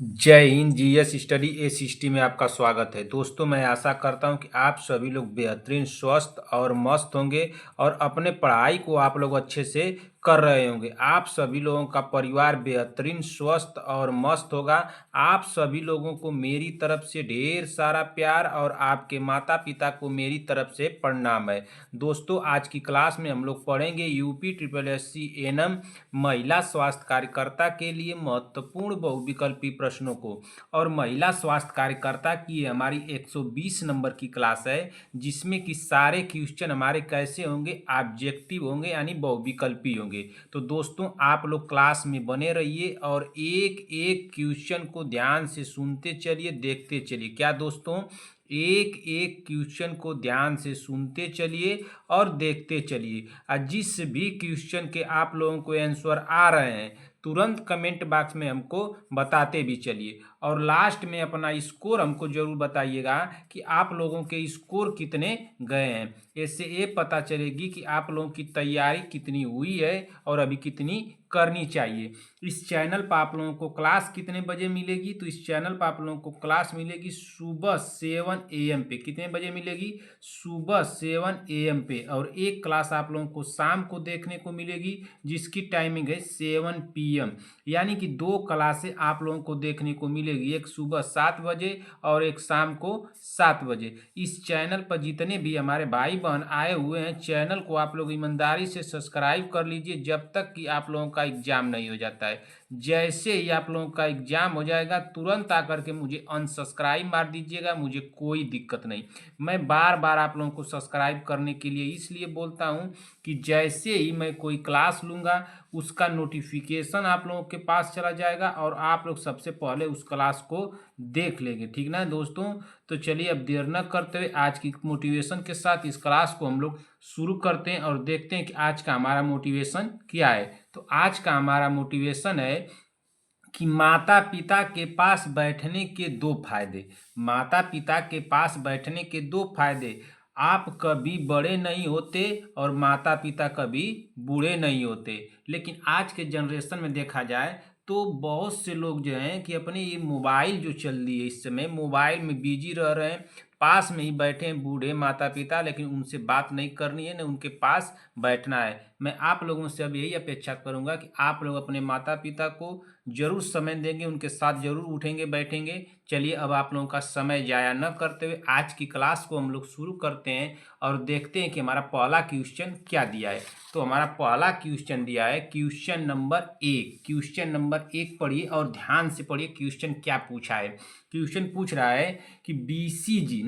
जय Hind. GS study ए sixty में आपका स्वागत है। दोस्तों, मैं आशा करता हूं कि आप सभी लोग बेहतरीन स्वस्थ और मस्त होंगे और अपने पढ़ाई को आप लोग अच्छे से कर रहे होंगे। आप सभी लोगों का परिवार बेहतरीन स्वस्थ और मस्त होगा। आप सभी लोगों को मेरी तरफ से ढेर सारा प्यार और आपके माता पिता को मेरी तरफ से प्रणाम है। दोस्तों, आज की क्लास में हम लोग पढ़ेंगे यूपी ट्रिपल एससी एनएम महिला स्वास्थ्य कार्यकर्ता के लिए महत्वपूर्ण बहुविकल्पी प्रश्नों को। और महिला स्वास्थ्य कार्यकर्ता की हमारी 120 नंबर की क्लास है, जिसमें कि सारे क्वेश्चन हमारे कैसे होंगे, ऑब्जेक्टिव होंगे यानी बहुविकल्पी होंगे। तो दोस्तों, आप लोग क्लास में बने रहिए और एक एक क्वेश्चन को ध्यान से सुनते चलिए, देखते चलिए। क्या दोस्तों, एक एक क्वेश्चन को ध्यान से सुनते चलिए और देखते चलिए। और जिस भी क्वेश्चन के आप लोगों को आंसर आ रहे हैं, तुरंत कमेंट बॉक्स में हमको बताते भी चलिए। और लास्ट में अपना स्कोर हमको जरूर बताइएगा कि आप लोगों के स्कोर कितने गए हैं। इससे ये पता चलेगी कि आप लोगों की तैयारी कितनी हुई है और अभी कितनी करनी चाहिए। इस चैनल पर आप लोगों को क्लास कितने बजे मिलेगी? तो इस चैनल पर आप लोगों को क्लास मिलेगी सुबह 7 AM पे। कितने बजे मिलेगी? सुबह 7 AM पे। और एक क्लास आप लोगों को शाम को देखने को मिलेगी, जिसकी टाइमिंग है 7 PM। यानी कि दो क्लासें आप लोगों को देखने को मिलेगी, एक सुबह 7 बजे और एक शाम को 7 बजे। इस चैनल पर जितने भी हमारे भाई बहन आए हुए हैं, चैनल को आप लोग ईमानदारी से सब्सक्राइब कर लीजिए जब तक कि आप लोगों का एग्जाम नहीं हो जाता है। जैसे ही आप लोगों का एग्जाम हो जाएगा, तुरंत आकर के मुझे अनसब्सक्राइब मार दीजिएगा, मुझे कोई दिक्कत नहीं। मैं बार बार आप लोगों को सब्सक्राइब करने के लिए इसलिए बोलता हूं कि जैसे ही मैं कोई क्लास लूँगा, उसका नोटिफिकेशन आप लोगों के पास चला जाएगा और आप लोग सबसे पहले उस क्लास को देख लेंगे। ठीक ना दोस्तों? तो चलिए, अब देर न करते हुए आज की मोटिवेशन के साथ इस क्लास को हम लोग शुरू करते हैं और देखते हैं कि आज का हमारा मोटिवेशन क्या है। तो आज का हमारा मोटिवेशन है कि माता पिता के पास बैठने के दो फायदे। माता पिता के पास बैठने के दो फायदे। आप कभी बड़े नहीं होते और माता पिता कभी बूढ़े नहीं होते। लेकिन आज के जनरेशन में देखा जाए तो बहुत से लोग जो हैं कि अपने ये मोबाइल जो चल रही है, इस समय मोबाइल में बिजी रह रहे हैं। पास में ही बैठे हैं बूढ़े माता पिता, लेकिन उनसे बात नहीं करनी है, न उनके पास बैठना है। मैं आप लोगों से अब यही अपेक्षा करूंगा कि आप लोग अपने माता पिता को जरूर समय देंगे, उनके साथ जरूर उठेंगे बैठेंगे। चलिए, अब आप लोगों का समय जाया न करते हुए आज की क्लास को हम लोग शुरू करते हैं और देखते हैं कि हमारा पहला क्वेश्चन क्या दिया है। तो हमारा पहला क्वेश्चन दिया है क्वेश्चन नंबर 1। क्वेश्चन नंबर 1 पढ़िए और ध्यान से पढ़िए क्वेश्चन क्या पूछा है। क्वेश्चन पूछ रहा है कि बीसीजी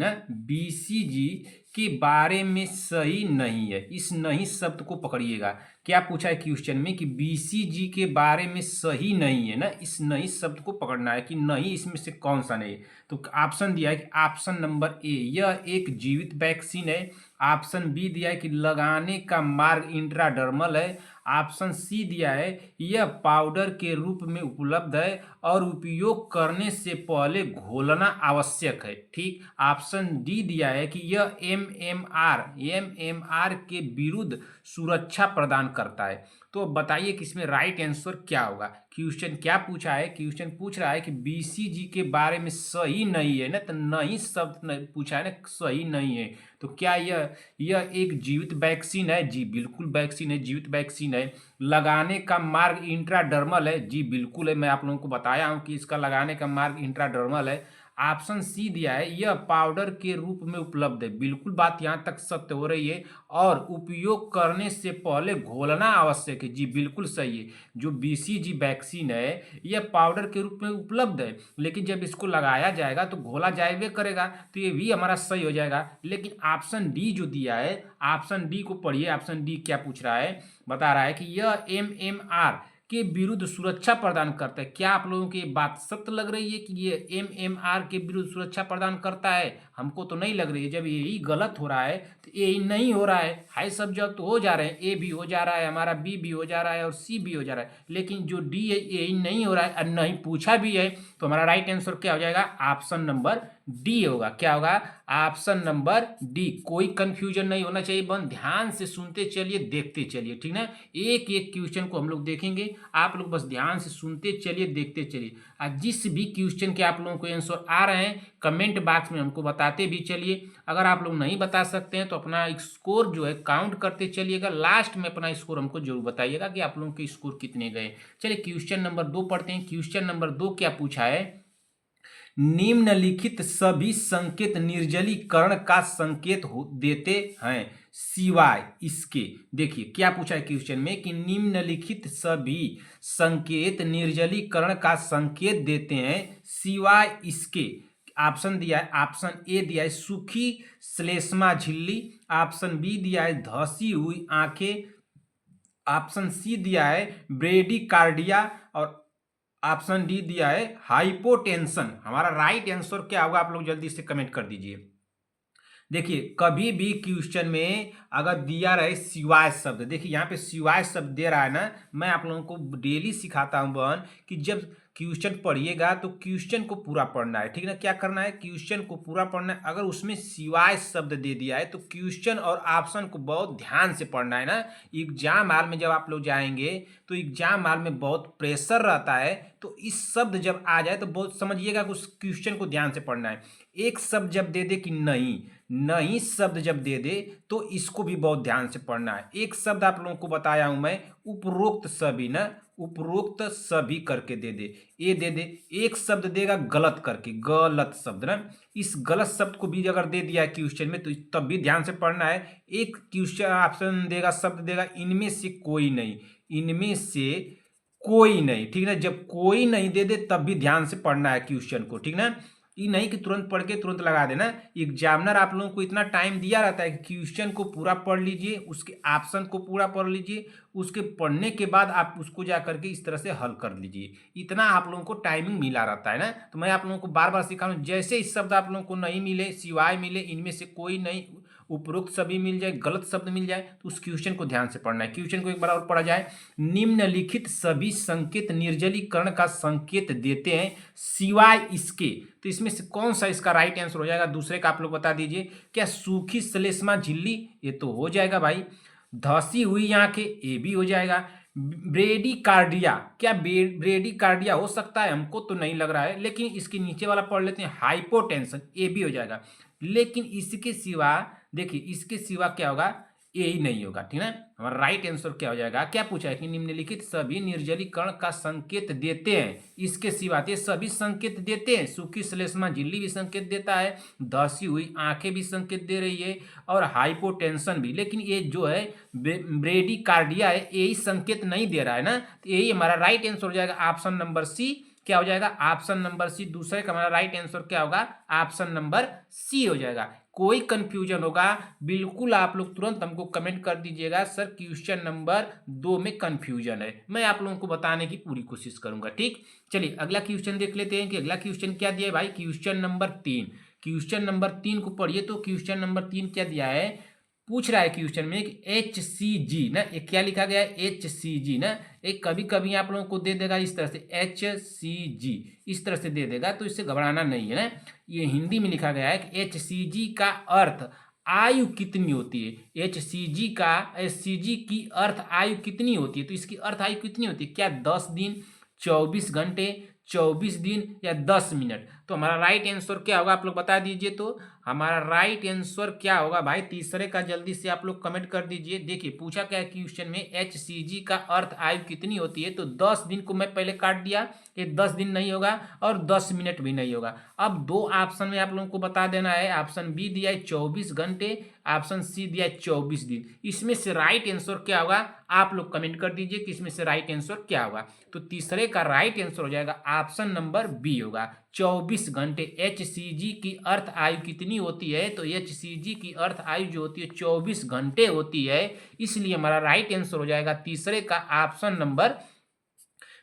के बारे में सही नहीं है। इस नहीं शब्द को पकड़िएगा। क्या पूछा है क्वेश्चन में कि बीसीजी के बारे में सही नहीं है ना, इस नहीं शब्द को पकड़ना है कि नहीं इसमें से कौन सा नहीं। तो ऑप्शन दिया है कि ऑप्शन नंबर ए, यह एक जीवित वैक्सीन है। ऑप्शन बी दिया है कि लगाने का मार्ग इंट्राडर्मल है। ऑप्शन सी दिया है यह पाउडर के रूप में उपलब्ध है और उपयोग करने से पहले घोलना आवश्यक है। ठीक। ऑप्शन डी दिया है कि यह एमएमआर के विरुद्ध सुरक्षा प्रदान करता है। तो बताइए कि इसमें राइट आंसर क्या होगा। क्वेश्चन क्या पूछा है? क्वेश्चन पूछ रहा है कि बीसीजी के बारे में सही नहीं है ना, तो नहीं शब्द पूछा है ना, सही नहीं है। तो क्या यह एक जीवित वैक्सीन है? जी बिल्कुल वैक्सीन है, जीवित वैक्सीन है। लगाने का मार्ग इंट्राडर्मल है? जी बिल्कुल है, मैं आप लोगों को बताया हूं कि इसका लगाने का मार्ग इंट्राडर्मल है। ऑप्शन सी दिया है यह पाउडर के रूप में उपलब्ध है। बिल्कुल बात यहां तक सत्य हो रही है। और उपयोग करने से पहले घोलना आवश्यक है। जी बिल्कुल सही है। जो बीसीजी वैक्सीन है यह पाउडर के रूप में उपलब्ध है, लेकिन जब इसको लगाया जाएगा तो घोला जाएगा करेगा, तो ये भी हमारा सही हो जाएगा। लेकिन ऑप्शन डी जो दिया है, ऑप्शन डी को पढ़िए। ऑप्शन डी क्या पूछ रहा है? बता रहा है कि यह एमएमआर के विरुद्ध सुरक्षा प्रदान करता है। क्या आप लोगों की ये बात सत्य लग रही है कि ये एमएमआर के विरुद्ध सुरक्षा प्रदान करता है? हमको तो नहीं लग रही है। जब यही गलत हो रहा है तो ए नहीं हो रहा है, हाई सब्जेक्ट तो हो जा रहे हैं, ए भी हो जा रहा है, हमारा बी भी हो जा रहा है और सी भी हो जा रहा है, लेकिन जो डी है यही नहीं हो रहा है और नहीं पूछा भी है। तो हमारा राइट आंसर क्या हो जाएगा? ऑप्शन नंबर डी होगा। क्या होगा? Option number D. कोई कंफ्यूजन नहीं होना चाहिए बन, ध्यान से सुनते चलिए, देखते चलिए, ठीक ना। एक एक क्वेश्चन को हम लोग देखेंगे, आप लोग बस ध्यान से सुनते चलिए, देखते चलिए। जिस भी क्वेश्चन के आप लोगों को आंसर आ रहे हैं कमेंट बॉक्स में हमको बताते भी चलिए। अगर आप लोग नहीं बता सकते हैं तो अपना स्कोर जो है काउंट करते चलिएगा, लास्ट में अपना स्कोर हमको जरूर बताइएगा कि आप लोगों के स्कोर कितने गए। चलिए क्वेश्चन नंबर 2 पढ़ते हैं। क्वेश्चन नंबर 2 क्या पूछा है? निम्नलिखित सभी संकेत निर्जलीकरण का संकेत देते हैं सिवाय इसके। देखिए क्या पूछा है क्वेश्चन में कि निम्नलिखित सभी संकेत निर्जलीकरण का संकेत देते हैं सिवाय इसके। ऑप्शन दिया है, ऑप्शन ए दिया है सूखी श्लेष्मा झिल्ली, ऑप्शन बी दिया है धसी हुई आंखें, ऑप्शन सी दिया है ब्रेडिकार्डिया, और ऑप्शन डी दिया है हाइपोटेंशन। हमारा राइट आंसर क्या होगा आप लोग जल्दी से कमेंट कर दीजिए। देखिए कभी भी क्वेश्चन में अगर दिया रहे सिवाय शब्द, देखिए यहाँ पे सिवाय शब्द दे रहा है ना, मैं आप लोगों को डेली सिखाता हूँ बहन कि जब क्वेश्चन पढ़िएगा तो क्वेश्चन को पूरा पढ़ना है, ठीक ना। क्या करना है? क्वेश्चन को पूरा पढ़ना है। अगर उसमें सिवाय शब्द दे दिया है तो क्वेश्चन और ऑप्शन को बहुत ध्यान से पढ़ना है ना। एग्जाम हॉल में जब आप लोग जाएंगे तो एग्जाम हॉल में बहुत प्रेशर रहता है, तो इस शब्द जब आ जाए तो बहुत समझिएगा कि उस क्वेश्चन को ध्यान से पढ़ना है। एक शब्द जब दे दे कि नहीं, नहीं शब्द जब दे दे तो इसको भी बहुत ध्यान से पढ़ना है। एक शब्द आप लोगों को बताया हूं मैं, उपरोक्त सभी ना, उपरोक्त सभी करके दे दे, ये दे दे। एक शब्द देगा गलत करके, गलत शब्द ना, इस गलत शब्द को भी अगर दे दिया है क्वेश्चन में तो तब भी ध्यान से पढ़ना है। एक क्वेश्चन ऑप्शन देगा, शब्द देगा इनमें से कोई नहीं, इनमें से कोई नहीं, ठीक ना। जब कोई नहीं दे दे तब भी ध्यान से पढ़ना है क्वेश्चन को, ठीक ना। ये नहीं कि तुरंत पढ़ के तुरंत लगा देना। एग्जामिनर आप लोगों को इतना टाइम दिया रहता है कि क्वेश्चन को पूरा पढ़ लीजिए, उसके ऑप्शन को पूरा पढ़ लीजिए, उसके पढ़ने के बाद आप उसको जा करके इस तरह से हल कर लीजिए। इतना आप लोगों को टाइमिंग मिला रहता है ना। तो मैं आप लोगों को बार बार सिखा रहा हूँ, जैसे इस शब्द आप लोगों को नहीं मिले, सिवाय मिले, इनमें से कोई नहीं, उपरोक्त सभी मिल जाए, गलत शब्द मिल जाए, तो उस क्वेश्चन को ध्यान से पढ़ना है। क्वेश्चन को एक बार और पढ़ा जाए। निम्नलिखित सभी संकेत निर्जलीकरण का संकेत देते हैं सिवाय इसके। तो इसमें से कौन सा इसका राइट आंसर हो जाएगा? दूसरे का आप लोग बता दीजिए। क्या सूखी श्लेष्मा झिल्ली? ये तो हो जाएगा भाई। धसी हुई आंखें? ये भी हो जाएगा। ब्रेडिकार्डिया? क्या ब्रेडिकार्डिया हो सकता है? हमको तो नहीं लग रहा है, लेकिन इसके नीचे वाला पढ़ लेते हैं, हाइपोटेंशन, ये भी हो जाएगा। लेकिन इसके सिवा देखिए, इसके सिवा क्या होगा? यही नहीं होगा, ठीक है। हमारा राइट आंसर क्या हो जाएगा? क्या पूछा है कि निम्नलिखित सभी निर्जलीकरण का संकेत देते हैं, इसके सिवा ये सभी संकेत देते हैं। सूखी श्लेष्मा झिल्ली भी संकेत देता है, धसी हुई आंखें भी संकेत दे रही है, और हाइपोटेंशन भी। लेकिन ये जो है ब्रेडिकार्डिया है, यही संकेत नहीं दे रहा है ना। तो यही हमारा राइट आंसर हो जाएगा, ऑप्शन नंबर सी। क्या हो जाएगा? Option number C. दूसरे का हमारा राइट आंसर क्या होगा? ऑप्शन नंबर सी हो जाएगा। कोई कंफ्यूजन होगा बिल्कुल आप लोग तुरंत हमको कमेंट कर दीजिएगा, सर क्वेश्चन नंबर 2 में कंफ्यूजन है, मैं आप लोगों को बताने की पूरी कोशिश करूंगा, ठीक। चलिए अगला क्वेश्चन देख लेते हैं कि अगला क्वेश्चन क्या दिया है भाई। क्वेश्चन नंबर 3, क्वेश्चन नंबर 3 को पढ़िए। तो क्वेश्चन नंबर 3 क्या दिया है? पूछ रहा है क्वेश्चन में कि HCG ना, एक क्या लिखा गया है? HCG ना, एक कभी कभी आप लोगों को दे देगा इस तरह से, HCG इस तरह से दे देगा, तो इससे घबराना नहीं है ना। ये हिंदी में लिखा गया है कि HCG का अर्थ आयु कितनी होती है। HCG की अर्थ आयु कितनी होती है? तो इसकी अर्थ आयु कितनी होती है? क्या 10 दिन, 24 घंटे, 24 दिन, या 10 मिनट? तो हमारा राइट आंसर क्या होगा आप लोग बता दीजिए। तो हमारा राइट आंसर क्या होगा भाई? तीसरे का जल्दी से आप लोग कमेंट कर दीजिए। देखिए पूछा क्या है क्वेश्चन में, HCG का अर्थ आयु कितनी होती है? तो 10 दिन को मैं पहले काट दिया, ये 10 दिन नहीं होगा और 10 मिनट भी नहीं होगा। अब दो ऑप्शन में आप लोगों को बता देना है, ऑप्शन बी दिया है 24 घंटे, ऑप्शन सी दिया है 24 दिन। इसमें से राइट आंसर क्या होगा आप लोग कमेंट कर दीजिए कि इसमें से राइट आंसर क्या होगा। तो तीसरे का राइट आंसर हो जाएगा ऑप्शन नंबर बी होगा, 24 घंटे। HCG की अर्थ आयु कितनी होती है? तो HCG की अर्थ आयु जो होती है 24 घंटे होती है, इसलिए हमारा राइट आंसर हो जाएगा तीसरे का ऑप्शन नंबर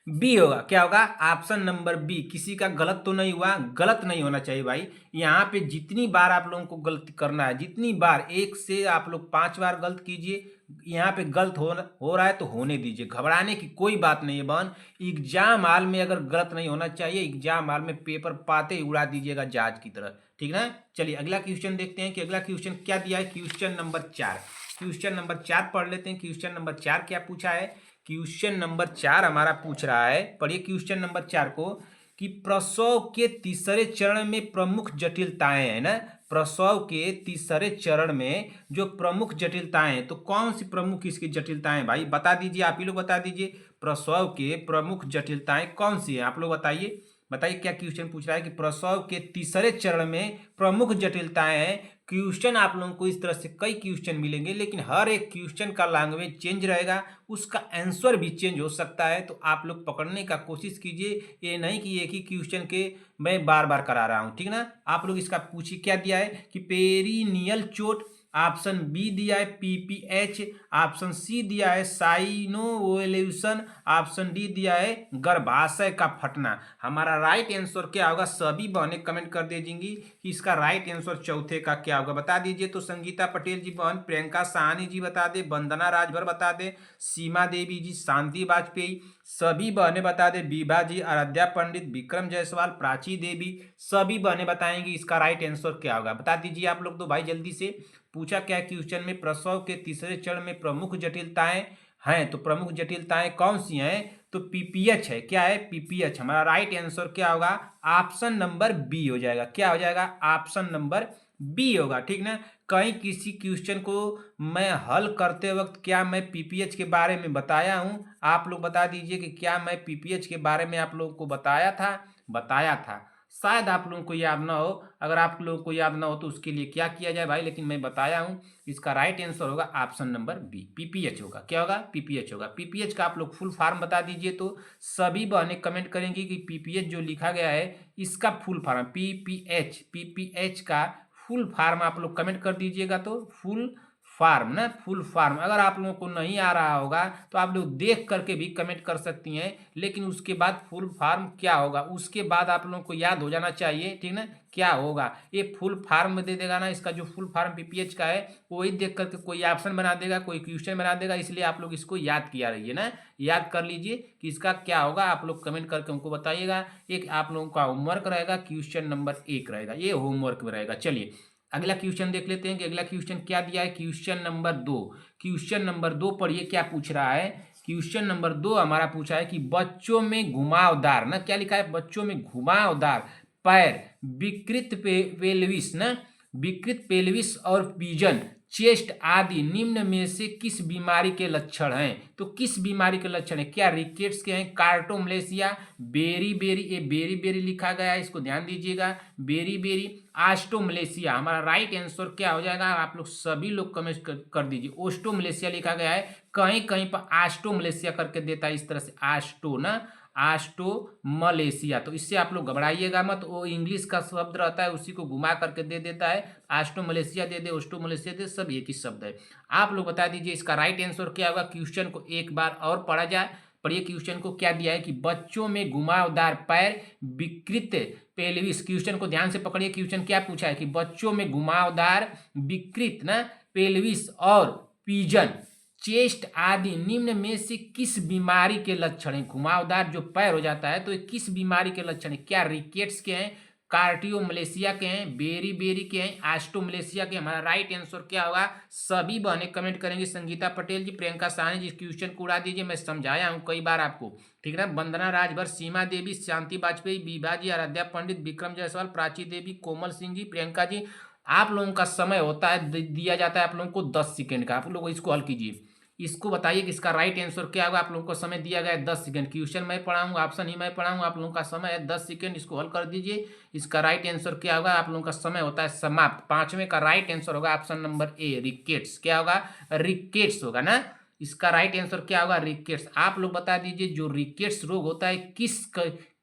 बी होगा। क्या होगा? Option number B. किसी का गलत तो नहीं हुआ? गलत नहीं होना चाहिए भाई। यहाँ पे जितनी बार आप लोगों को गलती करना है, जितनी बार, एक से आप लोग 5 बार गलत कीजिए। यहाँ पे गलत हो रहा है तो होने दीजिए, घबराने की कोई बात नहीं है बहन। एग्जाम हाल में अगर गलत नहीं होना चाहिए, एग्जाम हाल में पेपर पाते ही उड़ा दीजिएगा जहाज की तरह, ठीक ना। चलिए अगला क्वेश्चन देखते हैं कि अगला क्वेश्चन क्या दिया है। क्वेश्चन नंबर 4, क्वेश्चन नंबर 4 पढ़ लेते हैं। क्वेश्चन नंबर 4 क्या पूछा है? क्वेश्चन नंबर 4 हमारा पूछ रहा है, पढ़िए क्वेश्चन नंबर 4 को, कि प्रसव के तीसरे चरण में प्रमुख जटिलताएं है ना। प्रसव के तीसरे चरण में जो प्रमुख जटिलताएं हैं, तो कौन सी प्रमुख इसकी जटिलताएं भाई बता दीजिए, आप ही लोग बता दीजिए। प्रसव के प्रमुख जटिलताएं कौन सी है, आप लोग बताइए। बताइए क्या क्वेश्चन पूछ रहा है कि प्रसव के तीसरे चरण में प्रमुख जटिलताएं हैं। क्वेश्चन आप लोगों को इस तरह से कई क्वेश्चन मिलेंगे, लेकिन हर एक क्वेश्चन का लैंग्वेज चेंज रहेगा, उसका आंसर भी चेंज हो सकता है। तो आप लोग पकड़ने का कोशिश कीजिए, ये नहीं कि एक ही क्वेश्चन के मैं बार बार करा रहा हूँ, ठीक ना। आप लोग इसका पूछिए क्या दिया है कि पेरिनियल चोट, ऑप्शन बी दिया है पीपीएच, ऑप्शन सी दिया है साइनोवोल्यूशन, ऑप्शन डी दिया है गर्भाशय का फटना। हमारा राइट आंसर क्या होगा? सभी बहनें कमेंट कर दीजिएंगी कि इसका राइट आंसर चौथे का क्या होगा, बता दीजिए। तो संगीता पटेल जी बहन, प्रियंका साहनी जी बता दे, वंदना राजभर बता दे, सीमा देवी जी, शांति वाजपेयी, सभी बहनें बता दे, विभा जी, आराध्या पंडित, विक्रम जायसवाल, प्राची देवी, सभी बहनें बताएंगी इसका राइट आंसर क्या होगा, बता दीजिए आप लोग तो भाई जल्दी से। पूछा क्या क्वेश्चन में? प्रसव के तीसरे चरण में प्रमुख जटिलताएं हैं, तो प्रमुख जटिलताएं कौन सी हैं? तो पीपीएच है। क्या है? पीपीएच। हमारा राइट आंसर क्या होगा? ऑप्शन नंबर बी हो जाएगा। क्या हो जाएगा? ऑप्शन नंबर बी होगा, ठीक ना। कहीं किसी क्वेश्चन को मैं हल करते वक्त क्या मैं पीपीएच के बारे में बताया हूं? आप लोग बता दीजिए कि क्या मैं पीपीएच के बारे में आप लोगों को बताया था? बताया था। शायद आप लोगों को याद ना हो। अगर आप लोगों को याद ना हो तो उसके लिए क्या किया जाए भाई, लेकिन मैं बताया हूं। इसका राइट आंसर होगा ऑप्शन नंबर बी, पीपीएच होगा। क्या होगा? पीपीएच होगा। पीपीएच का आप लोग फुल फॉर्म बता दीजिए, तो सभी बहनें कमेंट करेंगी कि पीपीएच जो लिखा गया है इसका फुल फॉर्म पीपीएच, पीपीएच का फुल फॉर्म आप लोग कमेंट कर दीजिएगा। तो फुल फार्म ना, फुल फार्म अगर आप लोगों को नहीं आ रहा होगा तो आप लोग देख करके भी कमेंट कर सकती हैं, लेकिन उसके बाद फुल फार्म क्या होगा उसके बाद आप लोगों को याद हो जाना चाहिए, ठीक ना। क्या होगा? ये फुल फार्म दे देगा ना, इसका जो फुल फार्म पीपीएच का है वही देख करके कोई ऑप्शन बना देगा, कोई क्वेश्चन बना देगा, इसलिए आप लोग इसको याद किया रहिए ना, याद कर लीजिए कि इसका क्या होगा। आप लोग कमेंट करके हमको बताइएगा। एक आप लोगों का होमवर्क रहेगा, क्वेश्चन नंबर 1 रहेगा, ये होमवर्क में रहेगा। चलिए अगला क्वेश्चन देख लेते हैं कि अगला क्वेश्चन क्या दिया है। क्वेश्चन नंबर 2, क्वेश्चन नंबर 2 पढ़िए क्या पूछ रहा है। क्वेश्चन नंबर 2 हमारा पूछा है कि बच्चों में घुमावदार ना, क्या लिखा है? बच्चों में घुमावदार पैर, विकृत पेल्विस ना, विकृत पेल्विस और पिजन चेस्ट आदि निम्न में से किस बीमारी के लक्षण हैं? तो किस बीमारी के लक्षण है? क्या रिकेट्स के हैं, कार्टोमलेशिया, बेरी बेरी, ये बेरी बेरी लिखा गया है, इसको ध्यान दीजिएगा, बेरी बेरी, आस्टोमलेशिया। हमारा राइट आंसर क्या हो जाएगा? आप लोग सभी लोग कमेंट कर दीजिए। ओस्टोमलेशिया लिखा गया है, कहीं कहीं पर आस्टोमलेशिया करके देता है, इस तरह से आस्टो ना, आस्टोमलेशिया। तो इससे आप लोग घबराइएगा मत, वो इंग्लिश का शब्द रहता है उसी को घुमा करके दे देता है, आस्टोमलेशिया दे दे, ओस्टोमलेशिया दे, सब एक ही शब्द है। आप लोग बता दीजिए इसका राइट आंसर क्या होगा। क्वेश्चन को एक बार और पढ़ा जाए, पढ़िए क्वेश्चन को क्या दिया है कि बच्चों में घुमावदार पैर, विकृत पेल्विस। क्वेश्चन को ध्यान से पकड़िए, क्वेश्चन क्या पूछा है कि बच्चों में घुमावदार, विकृत ना, पेल्विस और पिजन चेस्ट आदि निम्न में से किस बीमारी के लक्षण है? घुमावदार जो पैर हो जाता है तो ये किस बीमारी के लक्षण है? क्या रिकेट्स के हैं, कार्टियोमलेशिया के हैं, बेरी बेरी के हैं, आस्टोमलेशिया के? हमारा राइट आंसर क्या होगा? सभी बहनें कमेंट करेंगे। संगीता पटेल जी, प्रियंका साहनी जी, क्वेश्चन को उड़ा दीजिए, मैं समझाया हूँ कई बार आपको, ठीक है ना। वंदना राजभर, सीमा देवी, शांति वाजपेयी, विभा जी, आराध्या पंडित, विक्रम जायसवाल, प्राची देवी, कोमल सिंह जी, प्रियंका जी। आप लोगों का समय होता है, दिया जाता है आप लोगों को 10 सेकेंड का, आप लोग इसको हल कीजिए। इसको बताइए कि इसका राइट आंसर क्या होगा। आप लोगों को समय दिया गया है 10 सेकंड, क्वेश्चन मैं पढ़ाऊंगा, ऑप्शन ही मैं पढ़ाऊंगा, आप लोगों का समय है 10 सेकंड, इसको हल कर दीजिए। इसका राइट आंसर क्या होगा? आप लोगों का समय होता है समाप्त। पांचवें का राइट आंसर होगा ऑप्शन नंबर ए, रिकेट्स। क्या होगा? रिकेट्स होगा ना, इसका राइट आंसर क्या होगा? रिकेट्स। आप लोग बता दीजिए जो रिकेट्स रोग होता है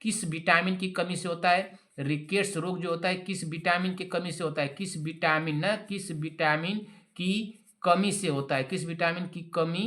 किस विटामिन की कमी से होता है? रिकेट्स रोग जो होता है किस विटामिन की कमी से होता है? किस विटामिन ना, किस विटामिन की कमी से होता है? किस विटामिन की कमी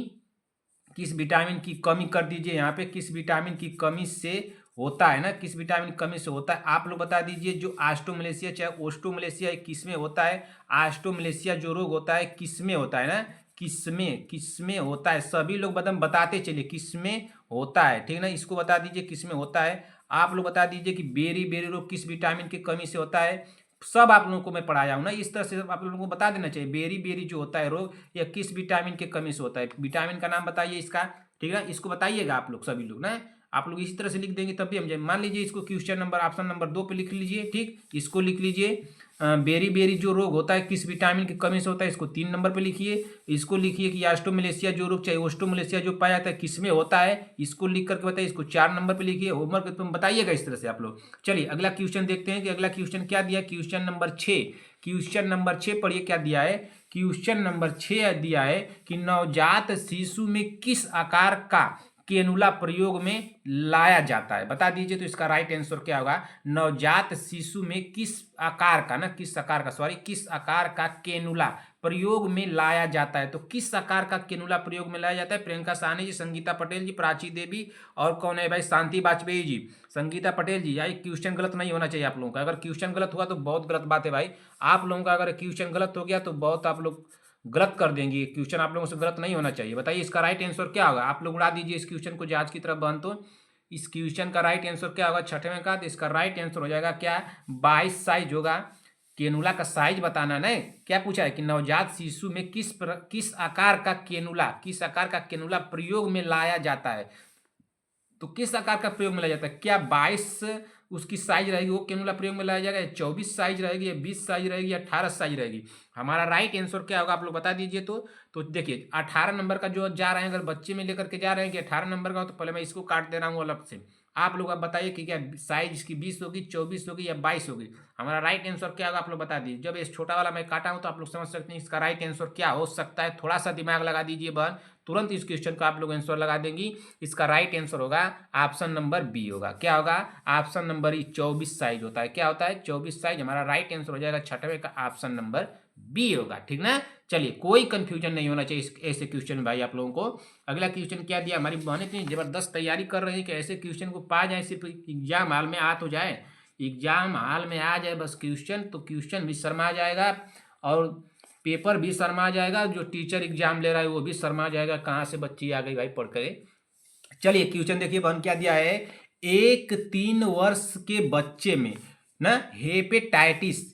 किस विटामिन की कमी कर दीजिए यहाँ पे, किस विटामिन की कमी से होता है ना, किस विटामिन की कमी से होता है आप लोग बता दीजिए। जो ऑस्टियोमलेशिया चाहे ओस्टियोमलेशिया किस में होता है, ऑस्टियोमलेशिया जो रोग होता है किस में होता है ना, किसमें होता है, सभी लोग बताते चलिए किसमें होता है, ठीक है ना। इसको बता दीजिए किसमें होता है। आप लोग बता दीजिए कि बेरी रोग किस विटामिन की कमी से होता है। सब आप लोगों को मैं पढ़ाया हूँ ना, इस तरह से आप लोगों को बता देना चाहिए बेरी जो होता है रोग या किस विटामिन की कमी से होता है। विटामिन का नाम बताइए इसका, ठीक है ना, इसको बताइएगा आप लोग सभी लोग ना। आप लोग इसी तरह से लिख देंगे तब भी हम जाए। मान लीजिए इसको क्वेश्चन नंबर ऑप्शन नंबर 2 पे लिख लीजिए, ठीक, इसको लिख लीजिए बेरी जो रोग होता है किस विटामिन की कमी से होता है, इसको 3 नंबर पे लिखिए। इसको लिखिए कि ऑस्टियोमलेशिया जो रोग चाहे ओस्टियोमलेशिया जो पाया जाता है किसमें होता है, इसको लिख करके बताइए। इसको 4 नंबर पे लिखिए। होमवर्क तुम बताइएगा इस तरह से आप लोग। चलिए अगला क्वेश्चन देखते हैं कि अगला क्वेश्चन क्या दिया। क्वेश्चन नंबर 6, क्वेश्चन नंबर 6 पढ़िए क्या दिया है। क्वेश्चन नंबर 6 दिया है कि नवजात शिशु में किस आकार का केनुला प्रयोग में लाया जाता है, बता दीजिए। तो इसका राइट आंसर क्या होगा, नवजात शिशु में किस आकार का ना, किस आकार का केनुला प्रयोग में लाया जाता है। तो किस आकार का केनुला प्रयोग में लाया जाता है। प्रियंका साहनी जी, संगीता पटेल जी, प्राची देवी और कौन है भाई, शांति वाजपेयी जी, संगीता पटेल जी। यार क्वेश्चन गलत नहीं होना चाहिए आप लोगों का। अगर क्वेश्चन गलत हुआ तो बहुत गलत बात है भाई। आप लोगों का अगर क्वेश्चन गलत हो गया तो बहुत आप लोग गलत कर देंगे। क्वेश्चन आप लोगों से गलत नहीं होना चाहिए। बताइए इसका राइट आंसर क्या होगा। आप लोग उड़ा दीजिए इस क्वेश्चन को जहाज की तरफ बन। तो इस क्वेश्चन का राइट आंसर क्या होगा छठवें का। तो इसका राइट आंसर हो जाएगा क्या, 22 साइज होगा। केनुला का साइज बताना नहीं, क्या पूछा है कि नवजात शिशु में किस आकार का केनुला प्रयोग में लाया जाता है। तो किस आकार का प्रयोग में लाया जाता है, क्या 22 उसकी साइज रहेगी वो केनुला प्रयोग में लाया जाएगा, या 24 साइज रहेगी, या 20 साइज रहेगी, या 18 साइज रहेगी। हमारा राइट आंसर क्या होगा आप लोग बता दीजिए। तो देखिए 18 नंबर का जो जा रहे हैं, अगर बच्चे में लेकर के जा रहे हैं कि 18 नंबर का हो, तो पहले मैं इसको काट दे रहा हूँ अलग से। आप लोग अब बताइए कि क्या साइज इसकी 20 होगी, 24 होगी, या 22 होगी। हमारा राइट आंसर क्या होगा आप लोग बता दीजिए। जब इस छोटा वाला मैं काटा हूँ तो आप लोग समझ सकते हैं इसका राइट आंसर क्या हो सकता है। थोड़ा सा दिमाग लगा दीजिए बहन, तुरंत इस क्वेश्चन का आप लोग आंसर लगा देंगी। इसका राइट आंसर होगा ऑप्शन नंबर बी होगा। क्या होगा, ऑप्शन नंबर 24 साइज होता है। क्या होता है, 24 साइज। हमारा राइट आंसर हो जाएगा छठवें का ऑप्शन नंबर बी होगा, ठीक ना। चलिए कोई कंफ्यूजन नहीं होना चाहिए ऐसे क्वेश्चन में भाई आप लोगों को। अगला क्वेश्चन क्या दिया, हमारी बहनें इतनी जबरदस्त तैयारी कर रही है कि ऐसे क्वेश्चन को पा जाए, सिर्फ एग्जाम हाल में आ तो जाए, एग्जाम हाल में आ जाए बस क्वेश्चन, तो क्वेश्चन भी शर्मा जाएगा और पेपर भी शर्मा जाएगा। जो टीचर एग्जाम ले रहा है वो भी शर्मा जाएगा, कहाँ से बच्ची आ गई भाई पढ़ करे। चलिए क्वेश्चन देखिए बहन क्या दिया है। एक 3 वर्ष के बच्चे में ना हेपेटाइटिस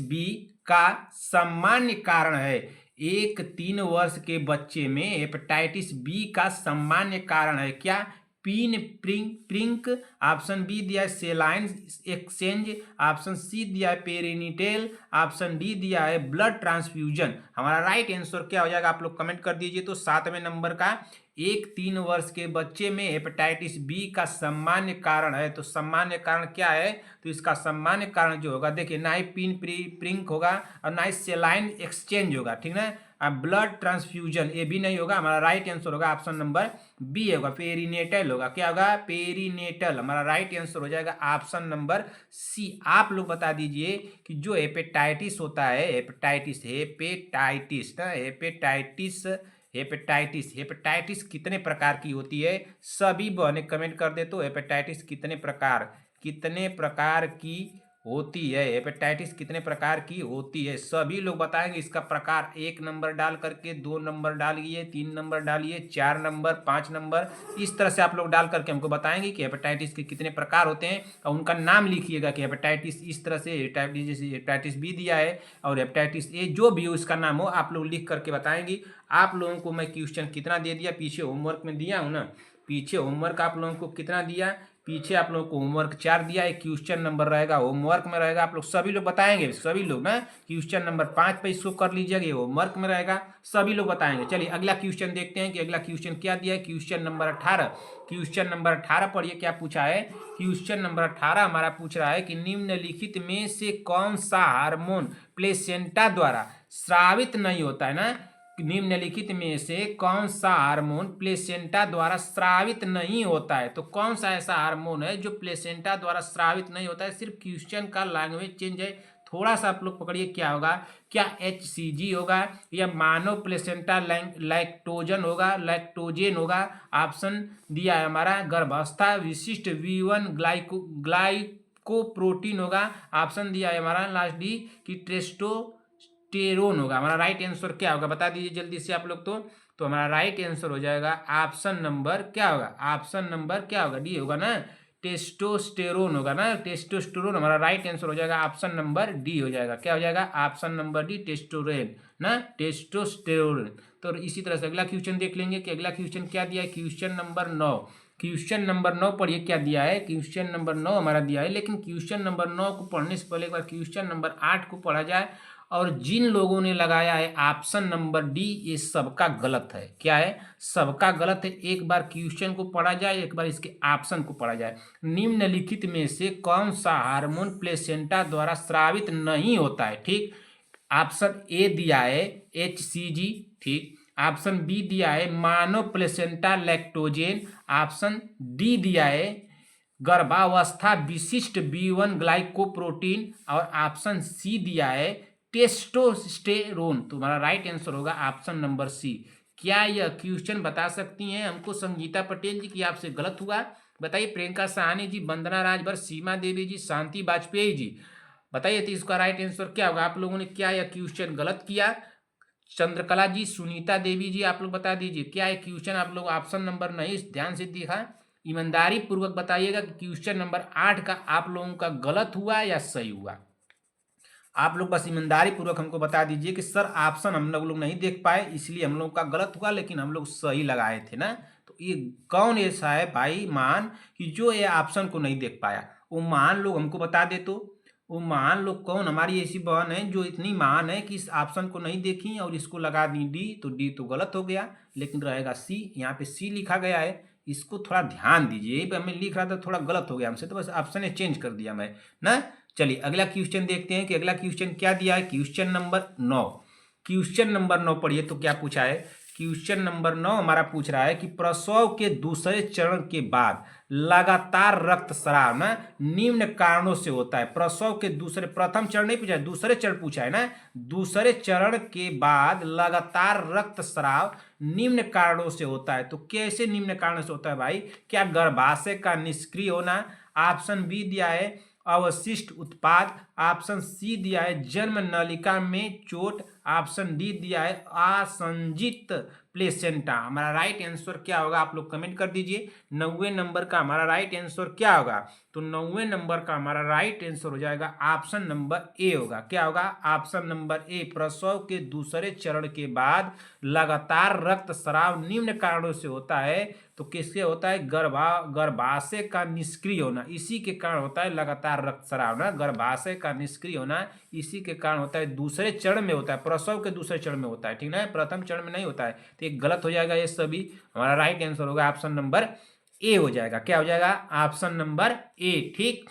बी का सामान्य कारण है। एक 3 वर्ष के बच्चे में हेपेटाइटिस बी का सामान्य कारण है क्या, पीन प्रिंक, ऑप्शन बी दिया है सेलाइन एक्सचेंज, ऑप्शन सी दिया है पेरिनिटेल, ऑप्शन डी दिया है ब्लड ट्रांसफ्यूजन। हमारा राइट आंसर क्या हो जाएगा आप लोग कमेंट कर दीजिए। तो 7वें नंबर का एक 3 वर्ष के बच्चे में हेपेटाइटिस बी का सामान्य कारण है। तो सामान्य कारण क्या है, तो इसका सामान्य कारण जो होगा देखिए, ना ही पिन प्रिंक होगा और ना ही सेलाइन एक्सचेंज होगा, ठीक ना। ब्लड ट्रांसफ्यूजन ये भी नहीं होगा। हमारा राइट आंसर होगा ऑप्शन नंबर बी होगा, पेरीनेटल होगा। क्या होगा, पेरीनेटल। हमारा राइट आंसर हो जाएगा ऑप्शन नंबर सी। आप लोग बता दीजिए कि जो हेपेटाइटिस होता है, हेपेटाइटिस कितने प्रकार की होती है। सभी बहनें कमेंट कर दे तो हेपेटाइटिस कितने प्रकार की होती है, हेपेटाइटिस कितने प्रकार की होती है। सभी लोग बताएंगे इसका प्रकार। 1 नंबर डाल करके, 2 नंबर डालिए, 3 नंबर डालिए, 4 नंबर, 5 नंबर, इस तरह से आप लोग डाल करके हमको बताएंगे कि हेपेटाइटिस के कितने प्रकार होते हैं और उनका नाम लिखिएगा कि हेपेटाइटिस इस तरह से, हेपेटाइटिस जैसे हेपेटाइटिस बी दिया है और हेपेटाइटिस ए, जो भी हो इसका नाम हो आप लोग लिख करके बताएंगे। आप लोगों को मैं क्वेश्चन कितना दे दिया, पीछे होमवर्क में दिया हूँ ना, पीछे होमवर्क आप लोगों को कितना दिया, पीछे आप लोगों को होमवर्क 4 दिया है। क्वेश्चन नंबर रहेगा होमवर्क में रहेगा, आप लोग सभी लोग बताएंगे, सभी लोग ना क्वेश्चन नंबर 5 पे इसको कर लीजिएगा, ये होमवर्क में रहेगा, सभी लोग बताएंगे। चलिए अगला क्वेश्चन देखते हैं कि अगला क्वेश्चन क्या दिया है। क्वेश्चन नंबर 18, क्वेश्चन नंबर 18 पढ़िए क्या पूछा है। क्वेश्चन नंबर 18 हमारा पूछ रहा है कि निम्नलिखित में से कौन सा हार्मोन प्लेसेंटा द्वारा स्रावित नहीं होता है ना, निम्नलिखित में से कौन सा हार्मोन प्लेसेंटा द्वारा स्रावित नहीं होता है। तो कौन सा ऐसा हार्मोन है जो प्लेसेंटा द्वारा स्रावित नहीं होता है। सिर्फ क्वेश्चन का लैंग्वेज चेंज है, थोड़ा सा आप लोग पकड़िए क्या होगा, क्या HCG होगा या मानव प्लेसेंटा लैक्टोजन होगा, लैक्टोजेन होगा। ऑप्शन दिया है हमारा गर्भावस्था विशिष्ट V1 ग्लाइकोप्रोटीन होगा। ऑप्शन दिया है हमारा लास्ट डी कि टेस्टोस्टेरोन होगा। हमारा राइट आंसर क्या होगा बता दीजिए जल्दी से आप लोग। तो हमारा राइट आंसर हो जाएगा ऑप्शन नंबर क्या होगा, ऑप्शन नंबर क्या होगा, डी होगा ना, टेस्टोस्टेरोन होगा ना, टेस्टोस्टेरोन हमारा राइट आंसर हो जाएगा, ऑप्शन नंबर डी हो जाएगा। क्या हो जाएगा, ऑप्शन नंबर डी टेस्टोरेन ना, टेस्टोस्टेरोन। तो इसी तरह से अगला क्वेश्चन देख लेंगे कि अगला क्वेश्चन क्या दिया है। क्वेश्चन नंबर 9, क्वेश्चन नंबर 9 पढ़िए क्या दिया है। क्वेश्चन नंबर 9 हमारा दिया है, लेकिन क्वेश्चन नंबर 9 को पढ़ने से पहले एक बार क्वेश्चन नंबर 8 को पढ़ा जाए। और जिन लोगों ने लगाया है ऑप्शन नंबर डी, ये सबका गलत है। क्या है, सबका गलत है। एक बार क्वेश्चन को पढ़ा जाए, एक बार इसके ऑप्शन को पढ़ा जाए। निम्नलिखित में से कौन सा हार्मोन प्लेसेंटा द्वारा स्रावित नहीं होता है। ठीक, ऑप्शन ए दिया है HCG, ठीक। ऑप्शन बी दिया है मानव प्लेसेंटा लैक्टोजेन। ऑप्शन डी दिया है गर्भावस्था विशिष्ट B1 ग्लाइकोप्रोटीन। और ऑप्शन सी दिया है टेस्टोस्टेरोन। तो हमारा राइट आंसर होगा ऑप्शन नंबर सी। क्या यह क्वेश्चन बता सकती हैं हमको संगीता पटेल जी कि आपसे गलत हुआ? बताइए। प्रियंका साहनी जी, वंदना राजभर, सीमा देवी जी, शांति वाजपेयी जी, बताइए तो इसका राइट आंसर क्या होगा। आप लोगों ने क्या यह क्वेश्चन गलत किया? चंद्रकला जी, सुनीता देवी जी, आप लोग बता दीजिए क्या ये क्वेश्चन आप लोग ऑप्शन नंबर नहीं ध्यान से देखा। ईमानदारी पूर्वक बताइएगा कि क्वेश्चन नंबर 8 का आप लोगों का गलत हुआ या सही हुआ। आप लोग बस ईमानदारी पूर्वक हमको बता दीजिए कि सर ऑप्शन हम लोग नहीं देख पाए इसलिए हम लोग का गलत हुआ, लेकिन हम लोग सही लगाए थे ना। तो ये कौन ऐसा है भाई मान कि जो ये ऑप्शन को नहीं देख पाया? वो महान लोग हमको बता दे। तो वो महान लोग कौन? हमारी ऐसी बहन है जो इतनी महान है कि इस ऑप्शन को नहीं देखी और इसको लगा दी डी। तो डी तो गलत हो गया, लेकिन रहेगा सी। यहाँ पे सी लिखा गया है, इसको थोड़ा ध्यान दीजिए। यही पे हमें लिख रहा था, थोड़ा गलत हो गया हमसे, तो बस ऑप्शन चेंज कर दिया मैं ना। चलिए अगला क्वेश्चन देखते हैं कि अगला क्वेश्चन क्या दिया है। क्वेश्चन नंबर 9, क्वेश्चन नंबर 9 पढ़िए तो क्या पूछा है। क्वेश्चन नंबर 9 हमारा पूछ रहा है कि प्रसव के दूसरे चरण के बाद लगातार रक्तस्राव ना निम्न कारणों से होता है। प्रसव के दूसरे, प्रथम चरण नहीं पूछा है, दूसरे चरण पूछा है ना। दूसरे चरण के बाद लगातार रक्तस्राव निम्न कारणों से होता है। तो कैसे निम्न कारणों से होता है भाई? क्या गर्भाशय का निष्क्रिय होना, ऑप्शन बी दिया है अवशिष्ट उत्पाद, ऑप्शन सी दिया है जन्म नलिका में चोट, ऑप्शन डी दिया है असंजित प्लेसेंटा। हमारा राइट आंसर क्या होगा आप लोग कमेंट कर दीजिए। 90 नंबर का हमारा राइट आंसर क्या होगा? तो 90 नंबर का हमारा राइट आंसर हो जाएगा ऑप्शन नंबर ए होगा। क्या होगा? Option number A. प्रसव के दूसरे चरण के बाद लगातार रक्तस्राव निम्न कारणों से होता है। तो किससे होता है? गर्भाशय का निष्क्रिय होना, इसी के कारण होता है लगातार रक्तस्राव ना। गर्भाशय का निष्क्रिय होना इसी के कारण होता है, दूसरे चरण में होता है, प्रसव के दूसरे चरण में होता है, ठीक ना, प्रथम चरण में नहीं होता है। तो एक गलत हो जाएगा ये सभी। हमारा राइट आंसर होगा ऑप्शन नंबर ए हो जाएगा। क्या हो जाएगा? ऑप्शन नंबर ए, ठीक।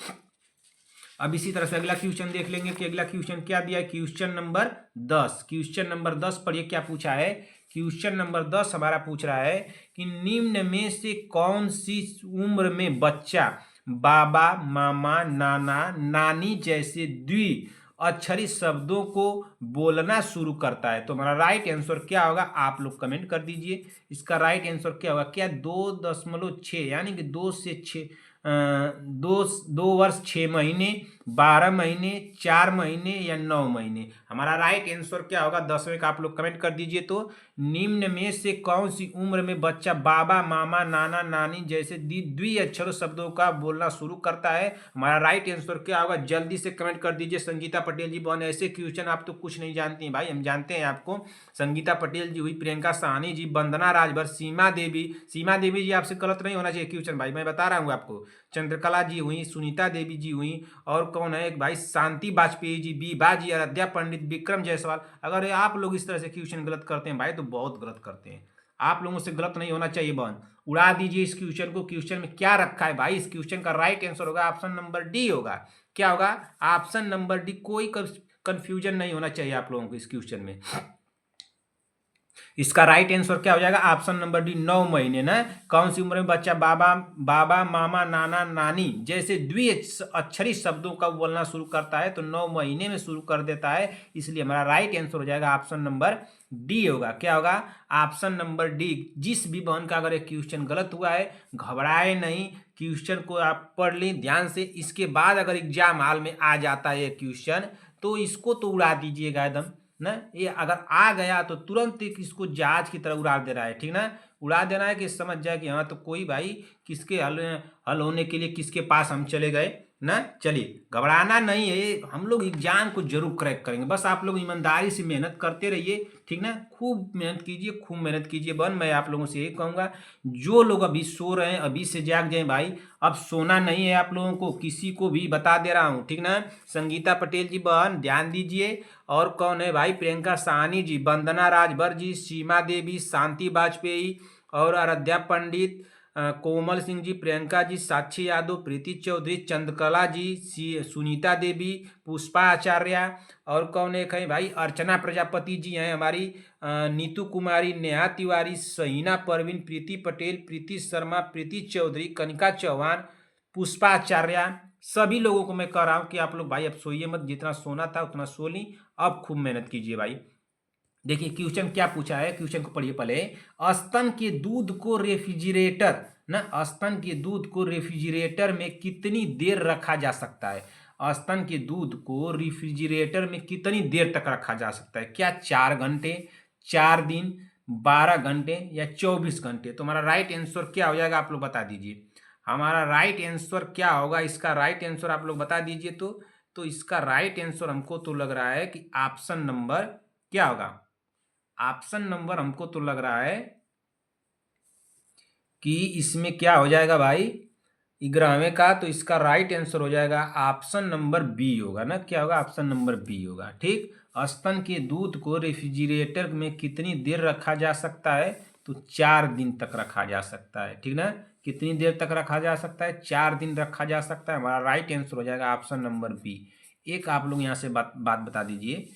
अब इसी तरह से अगला क्वेश्चन देख लेंगे कि अगला क्वेश्चन क्या दिया है। क्वेश्चन नंबर 10, क्वेश्चन नंबर 10 पढ़िए क्या पूछा है। क्वेश्चन नंबर 10 हमारा पूछ रहा है कि निम्न में से कौन सी उम्र में बच्चा बाबा, मामा, नाना, नानी जैसे द्विअक्षरी शब्दों को बोलना शुरू करता है? तो हमारा राइट आंसर क्या होगा आप लोग कमेंट कर दीजिए। इसका राइट आंसर क्या होगा? क्या 2.6 यानी कि 2 से 6 2 वर्ष 6 महीने, 12 महीने, 4 महीने या 9 महीने? हमारा राइट आंसर क्या होगा 10वें का आप लोग कमेंट कर दीजिए। तो निम्न में से कौन सी उम्र में बच्चा बाबा, मामा, नाना, नानी जैसे द्विअक्षर शब्दों का बोलना शुरू करता है? हमारा राइट आंसर क्या होगा जल्दी से कमेंट कर दीजिए। संगीता पटेल जी बहन, ऐसे क्वेश्चन आप तो कुछ नहीं जानती हैं भाई, हम जानते हैं आपको। संगीता पटेल जी हुई, प्रियंका साहनी जी, वंदना राजभर, सीमा देवी जी आपसे गलत नहीं होना चाहिए क्वेश्चन भाई, मैं बता रहा हूँ आपको। चंद्रकला जी हुई, सुनीता देवी जी हुई, और कौन है एक भाई शांति वाजपेयी जी, बीबा जी, आराध्या पंडित, विक्रम जायसवाल। अगर आप लोग इस तरह से क्वेश्चन गलत करते हैं भाई तो बहुत गलत करते हैं। आप लोगों से गलत नहीं होना चाहिए बहन। उड़ा दीजिए इस क्वेश्चन को। क्वेश्चन में क्या रखा है भाई? इस क्वेश्चन का राइट आंसर होगा ऑप्शन नंबर डी होगा। क्या होगा? Option number D. कोई कंफ्यूजन नहीं होना चाहिए आप लोगों को इस क्वेश्चन में। इसका राइट आंसर क्या हो जाएगा? ऑप्शन नंबर डी, 9 महीने ना। कौन सी उम्र में बच्चा बाबा बाबा मामा नाना नानी जैसे द्विअक्षरी शब्दों का बोलना शुरू करता है? तो 9 महीने में शुरू कर देता है, इसलिए हमारा राइट आंसर हो जाएगा ऑप्शन नंबर डी होगा। क्या होगा? Option number D. जिस भी बहन का अगर एक क्वेश्चन गलत हुआ है, घबराए नहीं, क्वेश्चन को आप पढ़ लें ध्यान से, इसके बाद अगर एग्जाम हॉल में आ जाता है ये क्वेश्चन तो इसको तो उड़ा दीजिएगा एकदम ना। ये अगर आ गया तो तुरंत एक इसको जहाज की तरह उड़ा दे रहा है, ठीक ना। उड़ा देना है कि समझ जाए कि हाँ तो कोई भाई किसके हल होने के लिए किसके पास हम चले गए ना। चलिए घबराना नहीं है, हम लोग एग्जाम को जरूर क्रैक करेंगे, बस आप लोग ईमानदारी से मेहनत करते रहिए, ठीक ना। खूब मेहनत कीजिए, खूब मेहनत कीजिए बहन। मैं आप लोगों से यही कहूँगा, जो लोग अभी सो रहे हैं अभी से जाग जाएं भाई, अब सोना नहीं है आप लोगों को, किसी को भी बता दे रहा हूँ, ठीक ना। संगीता पटेल जी बहन ध्यान दीजिए, और कौन है भाई? प्रियंका साहनी जी, वंदना राजभर जी, सीमा देवी, शांति वाजपेयी और आराध्या पंडित, कोमल सिंह जी, प्रियंका जी, साक्षी यादव, प्रीति चौधरी, चंद्रकला जी, सुनीता देवी, पुष्पा आचार्य, और कौन एक है भाई? अर्चना प्रजापति जी हैं हमारी, नीतू कुमारी, नेहा तिवारी, सहीना परवीन, प्रीति पटेल, प्रीति शर्मा, प्रीति चौधरी, कनिका चौहान, पुष्पा आचार्य, सभी लोगों को मैं कह रहा हूँ कि आप लोग भाई अब सोइए मत, जितना सोना था उतना सो ली, अब खूब मेहनत कीजिए भाई। देखिए क्वेश्चन क्या पूछा है, क्वेश्चन को पढ़िए पहले। स्तन के दूध को रेफ्रिजरेटर ना, स्तन के दूध को रेफ्रिजरेटर में कितनी देर रखा जा सकता है? स्तन के दूध को रेफ्रिजरेटर में कितनी देर तक रखा जा सकता है? क्या 4 घंटे, 4 दिन, 12 घंटे या 24 घंटे? तो हमारा राइट आंसर क्या हो जाएगा आप लोग बता दीजिए। हमारा राइट आंसर क्या होगा? इसका राइट आंसर आप लोग बता दीजिए। तो इसका राइट आंसर हमको तो लग रहा है कि ऑप्शन नंबर क्या होगा? ऑप्शन नंबर हमको तो लग रहा है कि इसमें क्या हो जाएगा भाई? 11वें का, तो इसका राइट आंसर हो जाएगा ऑप्शन नंबर बी होगा ना। क्या होगा? ऑप्शन नंबर बी होगा, ठीक। स्तन के दूध को रेफ्रिजरेटर में कितनी देर रखा जा सकता है? तो 4 दिन तक रखा जा सकता है, ठीक ना। कितनी देर तक रखा जा सकता है? 4 दिन रखा जा सकता है। हमारा राइट आंसर हो जाएगा ऑप्शन नंबर बी। एक आप लोग यहाँ से बात बता दीजिए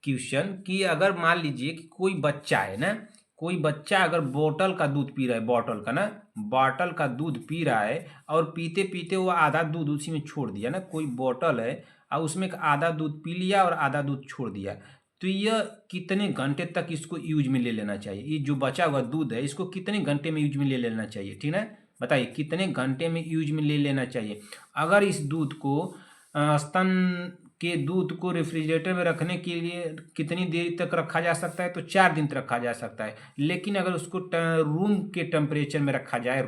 क्वेश्चन कि अगर मान लीजिए कि कोई बच्चा है ना, कोई बच्चा अगर बोतल का दूध पी रहा है, बॉटल का ना, बॉटल का दूध पी रहा है और पीते पीते वो आधा दूध उसी में छोड़ दिया ना। कोई बोतल है और उसमें आधा दूध पी लिया और आधा दूध छोड़ दिया, तो यह कितने घंटे तक इसको यूज में ले लेना चाहिए? ये जो बचा हुआ दूध है इसको कितने घंटे में यूज में ले लेना चाहिए, ठीक है? बताइए कितने घंटे में यूज में ले लेना चाहिए? अगर इस दूध को स्तन के दूध को रेफ्रिजरेटर में रखने के लिए कितनी देर तक रखा जा सकता है? तो 4 दिन तक रखा जा सकता है। लेकिन अगर उसको रूम के टेम्परेचर में रखा जाए,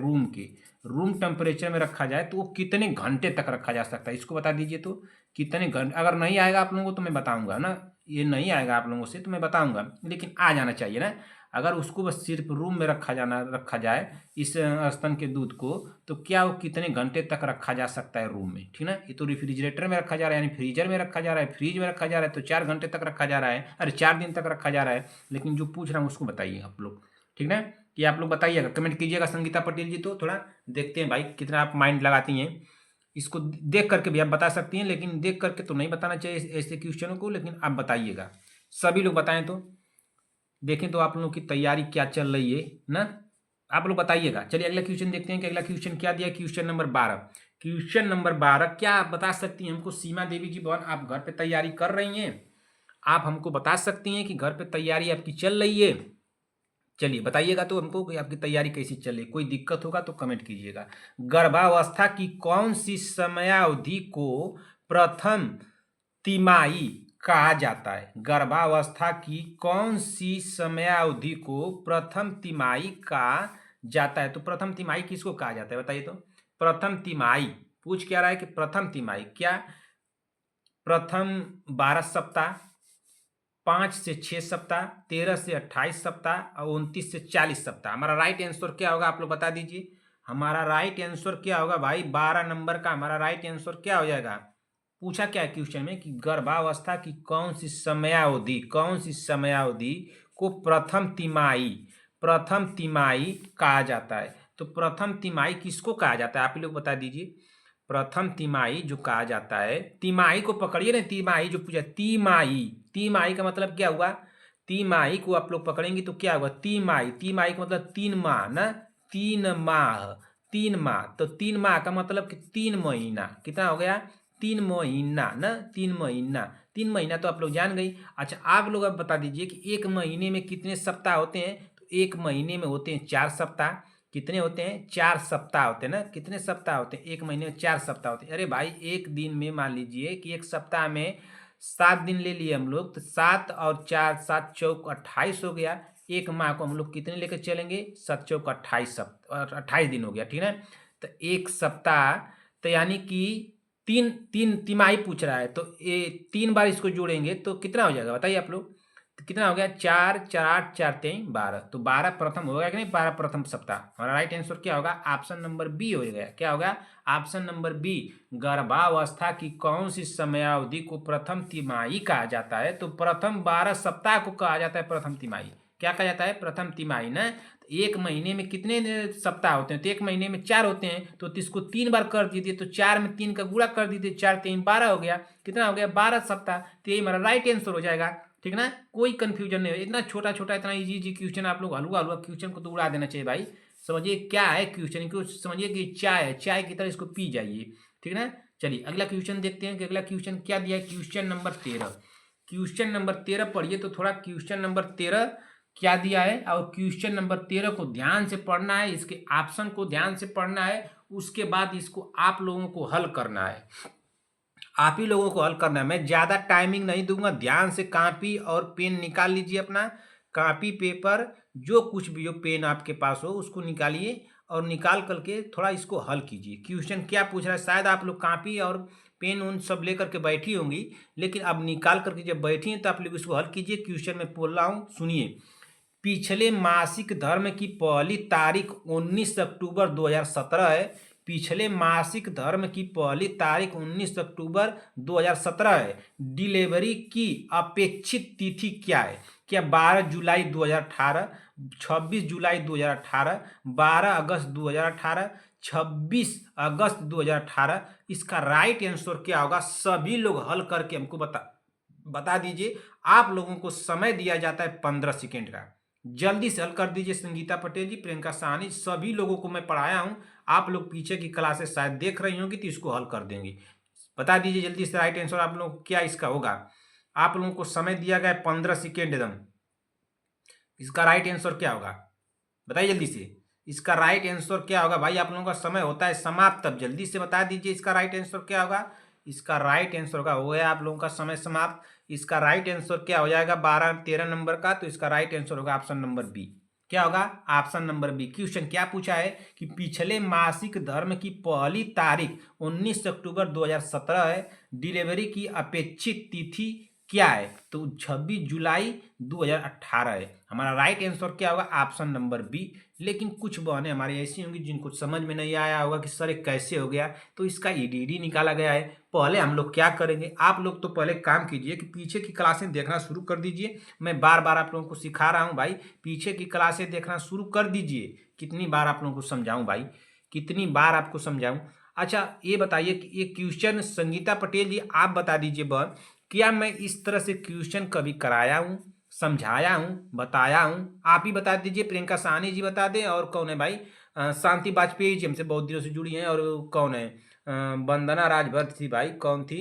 रूम टेम्परेचर में रखा जाए तो वो कितने घंटे तक रखा जा सकता है? इसको बता दीजिए। तो कितने घंटे, अगर नहीं आएगा आप लोगों को तो मैं बताऊंगा ना, ये नहीं आएगा आप लोगों से तो मैं बताऊंगा, लेकिन आ जाना चाहिए ना। अगर उसको बस सिर्फ रूम में रखा जाए इस स्तन के दूध को, तो क्या वो कितने घंटे तक रखा जा सकता है रूम में, ठीक ना। ये तो रेफ्रिजरेटर में रखा जा रहा है, यानी फ्रीजर में रखा जा रहा है, फ्रीज में रखा जा रहा है, तो 4 घंटे तक रखा जा रहा है, अरे 4 दिन तक रखा जा रहा है। लेकिन जो पूछ रहा हूँ उसको बताइए आप लोग, ठीक ना। कि आप लोग बताइएगा, कमेंट कीजिएगा संगीता पटेल जी। तो थोड़ा देखते हैं भाई कितना आप माइंड लगाती हैं। इसको देख करके भी आप बता सकती हैं, लेकिन देख करके तो नहीं बताना चाहिए ऐसे क्वेश्चनों को, लेकिन आप बताइएगा, सभी लोग बताएं तो देखें तो आप लोगों की तैयारी क्या चल रही है ना। आप लोग बताइएगा। चलिए अगला क्वेश्चन देखते हैं कि अगला क्वेश्चन क्या दिया। क्वेश्चन नंबर 12, क्वेश्चन नंबर 12 क्या आप बता सकती हैं हमको? सीमा देवी जी बहन, आप घर पे तैयारी कर रही हैं, आप हमको बता सकती हैं कि घर पे तैयारी आपकी चल रही है? चलिए बताइएगा तो हमको कि आपकी तैयारी कैसी चल रही है। कोई दिक्कत होगा तो कमेंट कीजिएगा। गर्भावस्था की कौन सी समयावधि को प्रथम तिमाही कहा जाता है? गर्भावस्था की कौन सी समयावधि को प्रथम तिमाही कहा जाता है? तो प्रथम तिमाही किसको कहा जाता है बताइए तो। प्रथम तिमाही पूछ क्या रहा है कि प्रथम तिमाही क्या? प्रथम 12 सप्ताह, 5 से 6 सप्ताह, 13 से 28 सप्ताह और 29 से 40 सप्ताह। हमारा राइट आंसर क्या होगा आप लोग बता दीजिए। हमारा राइट आंसर क्या होगा भाई? 12 नंबर का हमारा राइट आंसर क्या हो जाएगा? पूछा क्या है क्वेश्चन में कि गर्भावस्था की कौन सी समयावधि को प्रथम तिमाही कहा जाता है? तो प्रथम तिमाही किसको कहा जाता है आप लोग बता दीजिए। प्रथम तिमाही जो कहा जाता है, तिमाही को पकड़िए ना, तिमाही जो पूछा, तिमाही का मतलब क्या हुआ? तिमाही को आप लोग पकड़ेंगे तो क्या होगा, तिमाही, तिमाही का मतलब 3 माह ना, 3 माह, 3 माह, तो 3 माह का मतलब कि 3 महीना, कितना हो गया, 3 महीना ना, 3 महीना, 3 महीना तो आप लोग जान गई। अच्छा आप लोग अब बता दीजिए कि एक महीने में कितने सप्ताह होते हैं, तो एक महीने में होते हैं 4 सप्ताह। कितने होते हैं, 4 सप्ताह होते हैं ना, कितने सप्ताह होते हैं, एक महीने में 4 सप्ताह होते हैं। अरे भाई एक दिन में मान लीजिए कि एक सप्ताह में 7 दिन ले लिए हम लोग, तो 7 और 4, 7 चौक 28 हो गया। एक माह को हम लोग कितने लेकर चलेंगे, 7 चौक 28 28 दिन हो गया, ठीक है ना। तो एक सप्ताह, तो यानी कि तीन तीन तिमाही पूछ रहा है, तो ये 3 बार इसको जोड़ेंगे तो कितना हो जाएगा बताइए आप लोग, तो कितना हो गया, 4 4 8 4 3 12, तो 12 प्रथम होगा कि नहीं, 12 प्रथम सप्ताह। हमारा राइट आंसर क्या होगा, ऑप्शन नंबर बी हो गया। क्या होगा, ऑप्शन नंबर बी। गर्भावस्था की कौन सी समयावधि को प्रथम तिमाही कहा जाता है, तो प्रथम 12 सप्ताह को कहा जाता है प्रथम तिमाही। क्या कहा जाता है, प्रथम तिमाही ना। तो एक महीने में कितने सप्ताह होते हैं, तो एक महीने में 4 होते हैं, तो इसको 3 बार कर दीजिए, तो 4 में 3 का गुणा कर दीजिए, 4 3 12 हो गया, कितना हो गया, 12 सप्ताह। तो यही हमारा राइट आंसर हो जाएगा, ठीक ना। कोई कंफ्यूजन नहीं है, इतना छोटा छोटा इतना इजी इजी क्वेश्चन आप लोग हलवा हलवा क्वेश्चन को तो उड़ा देना चाहिए भाई। समझिए क्या है क्वेश्चन को, समझिए कि चाय है, चाय की तरह इसको पी जाइए, ठीक ना। चलिए अगला क्वेश्चन देखते हैं कि अगला क्वेश्चन क्या दिया है, क्वेश्चन नंबर 13। क्वेश्चन नंबर 13 पढ़िए, तो थोड़ा क्वेश्चन नंबर 13 क्या दिया है, और क्वेश्चन नंबर 13 को ध्यान से पढ़ना है, इसके ऑप्शन को ध्यान से पढ़ना है, उसके बाद इसको आप लोगों को हल करना है, आप ही लोगों को हल करना है। मैं ज़्यादा टाइमिंग नहीं दूंगा, ध्यान से कॉपी और पेन निकाल लीजिए अपना, कॉपी पेपर जो कुछ भी हो, पेन आपके पास हो उसको निकालिए, और निकाल करके थोड़ा इसको हल कीजिए। क्वेश्चन क्या पूछ रहा है, शायद आप लोग कॉपी और पेन उन सब लेकर के बैठी होंगी, लेकिन अब निकाल करके जब बैठी हैं तो आप लोग इसको हल कीजिए। क्वेश्चन में बोल रहा हूँ, सुनिए। पिछले मासिक धर्म की पहली तारीख 19 अक्टूबर 2017 है। पिछले मासिक धर्म की पहली तारीख 19 अक्टूबर 2017 है। डिलीवरी की अपेक्षित तिथि क्या है, क्या 12 जुलाई 2018, 26 जुलाई 2018, 12 अगस्त 2018, 26 अगस्त 2018? इसका राइट आंसर क्या होगा, सभी लोग हल करके हमको बता दीजिए। आप लोगों को समय दिया जाता है 15 सेकेंड का, जल्दी से हल कर दीजिए। संगीता पटेल जी, प्रियंका साहनी, सभी लोगों को मैं पढ़ाया हूं, आप लोग पीछे की क्लासेस शायद देख रही होंगी, तो इसको हल कर देंगे। बता दीजिए जल्दी से राइट आंसर आप लोग क्या इसका होगा। आप लोगों को समय दिया गया है 15 सेकेंड एकदम, इसका राइट आंसर क्या होगा बताइए जल्दी से। इसका राइट आंसर क्या होगा भाई, आप लोगों का समय होता है समाप्त, तब जल्दी से बता दीजिए इसका राइट आंसर क्या होगा। इसका राइट आंसर होगा, हो गया आप लोगों का समय समाप्त। इसका राइट आंसर क्या हो जाएगा, 12 13 नंबर का, तो इसका राइट आंसर होगा ऑप्शन नंबर बी। क्या होगा, ऑप्शन नंबर बी। क्वेश्चन क्या पूछा है कि पिछले मासिक धर्म की पहली तारीख 19 अक्टूबर 2017 है। डिलीवरी की अपेक्षित तिथि क्या है, तो 26 जुलाई 2018 है। हमारा राइट आंसर क्या होगा, ऑप्शन नंबर बी। लेकिन कुछ बहनें हमारी ऐसी होंगी जिनको समझ में नहीं आया होगा कि सर ये कैसे हो गया, तो इसका ईडीडी निकाला गया है। पहले हम लोग क्या करेंगे, आप लोग तो पहले काम कीजिए कि पीछे की क्लासें देखना शुरू कर दीजिए। मैं बार बार आप लोगों को सिखा रहा हूँ भाई, पीछे की क्लासें देखना शुरू कर दीजिए। कितनी बार आप लोगों को समझाऊं भाई, कितनी बार आपको समझाऊं। अच्छा ये बताइए कि ये क्वेश्चन संगीता पटेल जी आप बता दीजिए बहन, क्या मैं इस तरह से क्वेश्चन कभी कराया हूँ, समझाया हूँ, बताया हूँ? आप ही बता दीजिए। प्रियंका साहनी जी बता दें, और कौन है भाई, शांति वाजपेयी जी हमसे बहुत दिनों से जुड़ी हैं, और कौन है, वंदना राजभर थी भाई, कौन थी,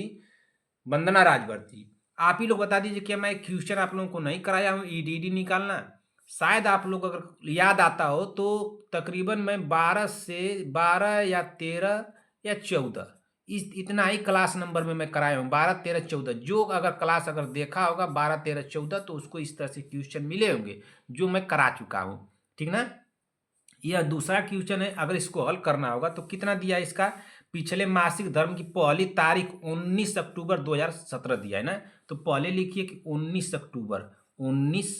वंदना राजभर थी। आप ही लोग बता दीजिए क्या मैं क्वेश्चन आप लोगों को नहीं कराया हूँ ईडीडी निकालना। शायद आप लोग अगर याद आता हो तो तकरीबन मैं 12 या 13 या 14 इतना ही क्लास नंबर में मैं कराया हूँ, 12 13 14। जो अगर क्लास अगर देखा होगा 12 13 14, तो उसको इस तरह से क्वेश्चन मिले होंगे जो मैं करा चुका हूँ, ठीक ना। यह दूसरा क्वेश्चन है, अगर इसको हल करना होगा तो कितना दिया है इसका, पिछले मासिक धर्म की पहली तारीख 19 अक्टूबर 2017 दिया है ना, तो पहले लिखिए कि 19 अक्टूबर, 19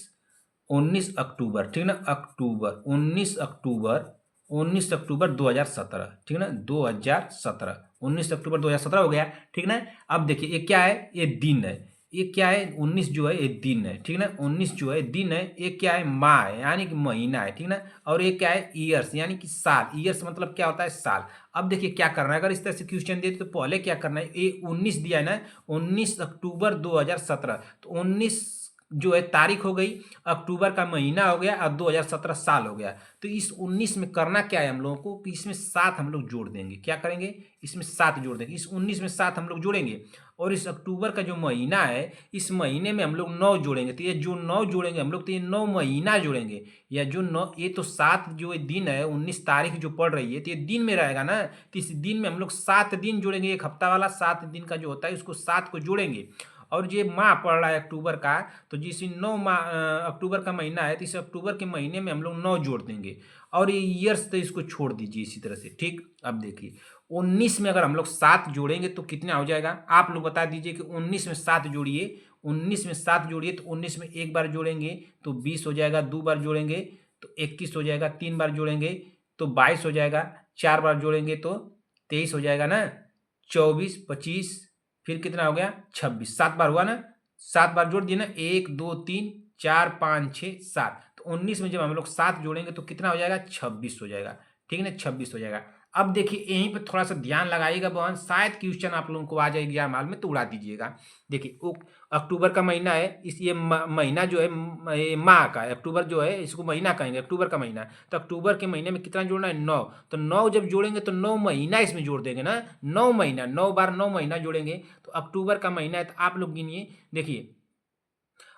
19 अक्टूबर, ठीक ना, अक्टूबर 19 अक्टूबर, 19 अक्टूबर 2017, ठीक ना, 2017, 19 अक्टूबर 2017 हो गया, ठीक ना। अब देखिए ये क्या है, ये दिन है, ये क्या है, 19 जो है ये दिन है, ठीक ना, 19 जो है दिन है, ये क्या है, माह है यानी कि महीना है, ठीक ना। और ये क्या है, ईयर्स यानी कि साल, ईयर्स मतलब क्या होता है, साल। अब देखिए क्या करना है, अगर इस तरह से क्वेश्चन दे तो पहले क्या करना है, ये 19 दिया है ना, 19 अक्टूबर 2017, तो 19 जो है तारीख हो गई, अक्टूबर का महीना हो गया और 2017 साल हो गया। तो इस 19 में करना क्या है हम लोगों को कि इसमें 7 हम लोग जोड़ देंगे। क्या करेंगे? इसमें 7 जोड़ देंगे। इस 19 में 7 हम लोग जोड़ेंगे और इस अक्टूबर का जो महीना है, इस महीने में हम लोग 9 जोड़ेंगे। तो ये जो 9 जोड़ेंगे हम लोग, तो ये 9 महीना जोड़ेंगे। या जो 9, ये तो 7 जो दिन है, 19 तारीख जो पड़ रही है, तो ये दिन में रहेगा ना। तो इस दिन में हम लोग 7 दिन जोड़ेंगे। एक हफ्ता वाला 7 दिन का जो होता है, उसको 7 को जोड़ेंगे। और ये माह पड़ रहा है अक्टूबर का, तो जिस 9 माह अक्टूबर का महीना है, तो इस अक्टूबर के महीने में हम लोग 9 जोड़ देंगे। और ये ईयर्स तो इसको छोड़ दीजिए इसी तरह से। ठीक, अब देखिए 19 में अगर हम लोग 7 जोड़ेंगे तो कितना हो जाएगा? आप लोग बता दीजिए कि 19 में 7 जोड़िए। 19 में 7 जोड़िए तो 19 में एक बार जोड़ेंगे तो 20 हो जाएगा, 2 बार जोड़ेंगे तो 21 हो जाएगा, 3 बार जोड़ेंगे तो 22 हो जाएगा, 4 बार जोड़ेंगे तो 23 हो जाएगा ना, 24, 25, फिर कितना हो गया? 26। 7 बार हुआ ना, 7 बार जोड़ दिए ना, 1, 2, 3, 4, 5, 6, 7। तो 19 में जब हम लोग 7 जोड़ेंगे तो कितना हो जाएगा? 26 हो जाएगा। ठीक है ना, 26 हो जाएगा। अब देखिए यहीं पे थोड़ा सा ध्यान लगाइएगा बहन, शायद क्वेश्चन आप लोगों को आ जाए एग्जाम हॉल में तो उड़ा दीजिएगा। देखिए अक्टूबर का महीना है, इस ये महीना जो है ये माह का है। अक्टूबर जो है इसको महीना कहेंगे, अक्टूबर का महीना। तो अक्टूबर के महीने में कितना जोड़ना है? 9। तो 9 जब जोड़ेंगे तो 9 महीना इसमें जोड़ देंगे ना, 9 महीना, 9 बार 9 महीना जोड़ेंगे। तो अक्टूबर का महीना है, तो आप लोग गिनिए। देखिए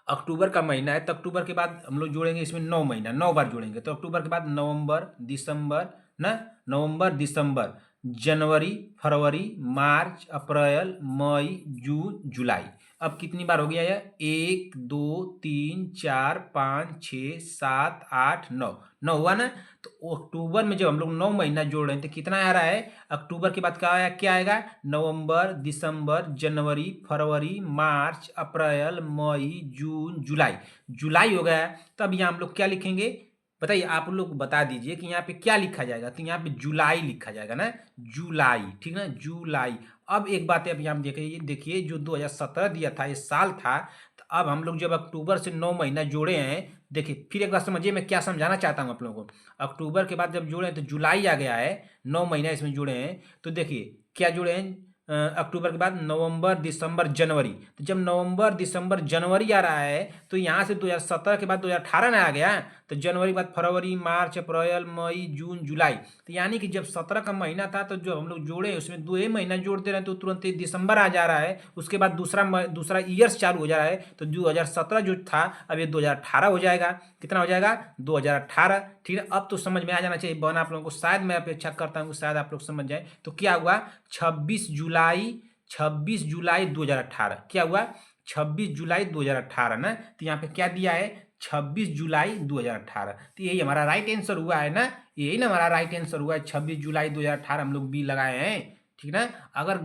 अक्टूबर का महीना है, तो अक्टूबर के बाद हम लोग जोड़ेंगे इसमें 9 महीना, 9 बार जोड़ेंगे। तो अक्टूबर के बाद नवंबर, दिसंबर ना, नवंबर, दिसंबर, जनवरी, फरवरी, मार्च, अप्रैल, मई, जून, जुलाई। अब कितनी बार हो गया यह? 1, 2, 3, 4, 5, 6, 7, 8, 9। 9 हुआ ना। तो अक्टूबर में जब हम लोग 9 महीना जोड़ रहे हैं तो कितना आ रहा है? अक्टूबर के बाद क्या आएगा? नवंबर, दिसंबर, जनवरी, फरवरी, मार्च, अप्रैल, मई, जून, जुलाई। जुलाई हो गया। तब यहाँ हम लोग क्या लिखेंगे? बताइए, आप लोग बता दीजिए कि यहाँ पे क्या लिखा जाएगा? तो यहाँ पे जुलाई लिखा जाएगा ना, जुलाई। ठीक ना, जुलाई। अब एक बात है, अब यहाँ देखिए जो 2017 दिया था ये साल था। तो अब हम लोग जब अक्टूबर से 9 महीना जोड़े हैं, देखिए फिर एक बार समझिए मैं क्या समझाना चाहता हूँ आप लोगों को। अक्टूबर के बाद जब जोड़े हैं तो जुलाई आ गया है, 9 महीना इसमें जुड़े हैं। तो देखिए क्या जुड़े हैं? अक्टूबर के बाद नवंबर, दिसंबर, जनवरी। तो जब नवंबर, दिसंबर, जनवरी आ रहा है तो यहाँ से 2017 के बाद 2018 ना आ गया। तो जनवरी के बाद फरवरी, मार्च, अप्रैल, मई, जून, जुलाई। तो यानी कि जब 17 का महीना था तो जो हम लोग जोड़े उसमें 2 ही महीना जोड़ दे रहे हैं तो तुरंत ही दिसंबर आ जा रहा है। उसके बाद दूसरा ईयर्स चालू हो जा रहा है। तो 2017 जो था अब ये 2018 हो जाएगा। कितना हो जाएगा? 2018। ठीक है, अब तो समझ में आ जाना चाहिए बहन आप लोगों को। शायद मैं अपेक्षा करता हूँ शायद आप लोग समझ जाए। तो क्या हुआ? 26 जुलाई 2018। क्या हुआ? 26 जुलाई 2018 ना। तो यहाँ पे क्या दिया है? 26 जुलाई 2018। तो यही हमारा राइट आंसर हुआ है ना, यही ना हमारा राइट आंसर हुआ है। 26 जुलाई 2018 हम लोग बी लगाए हैं। ठीक ना। अगर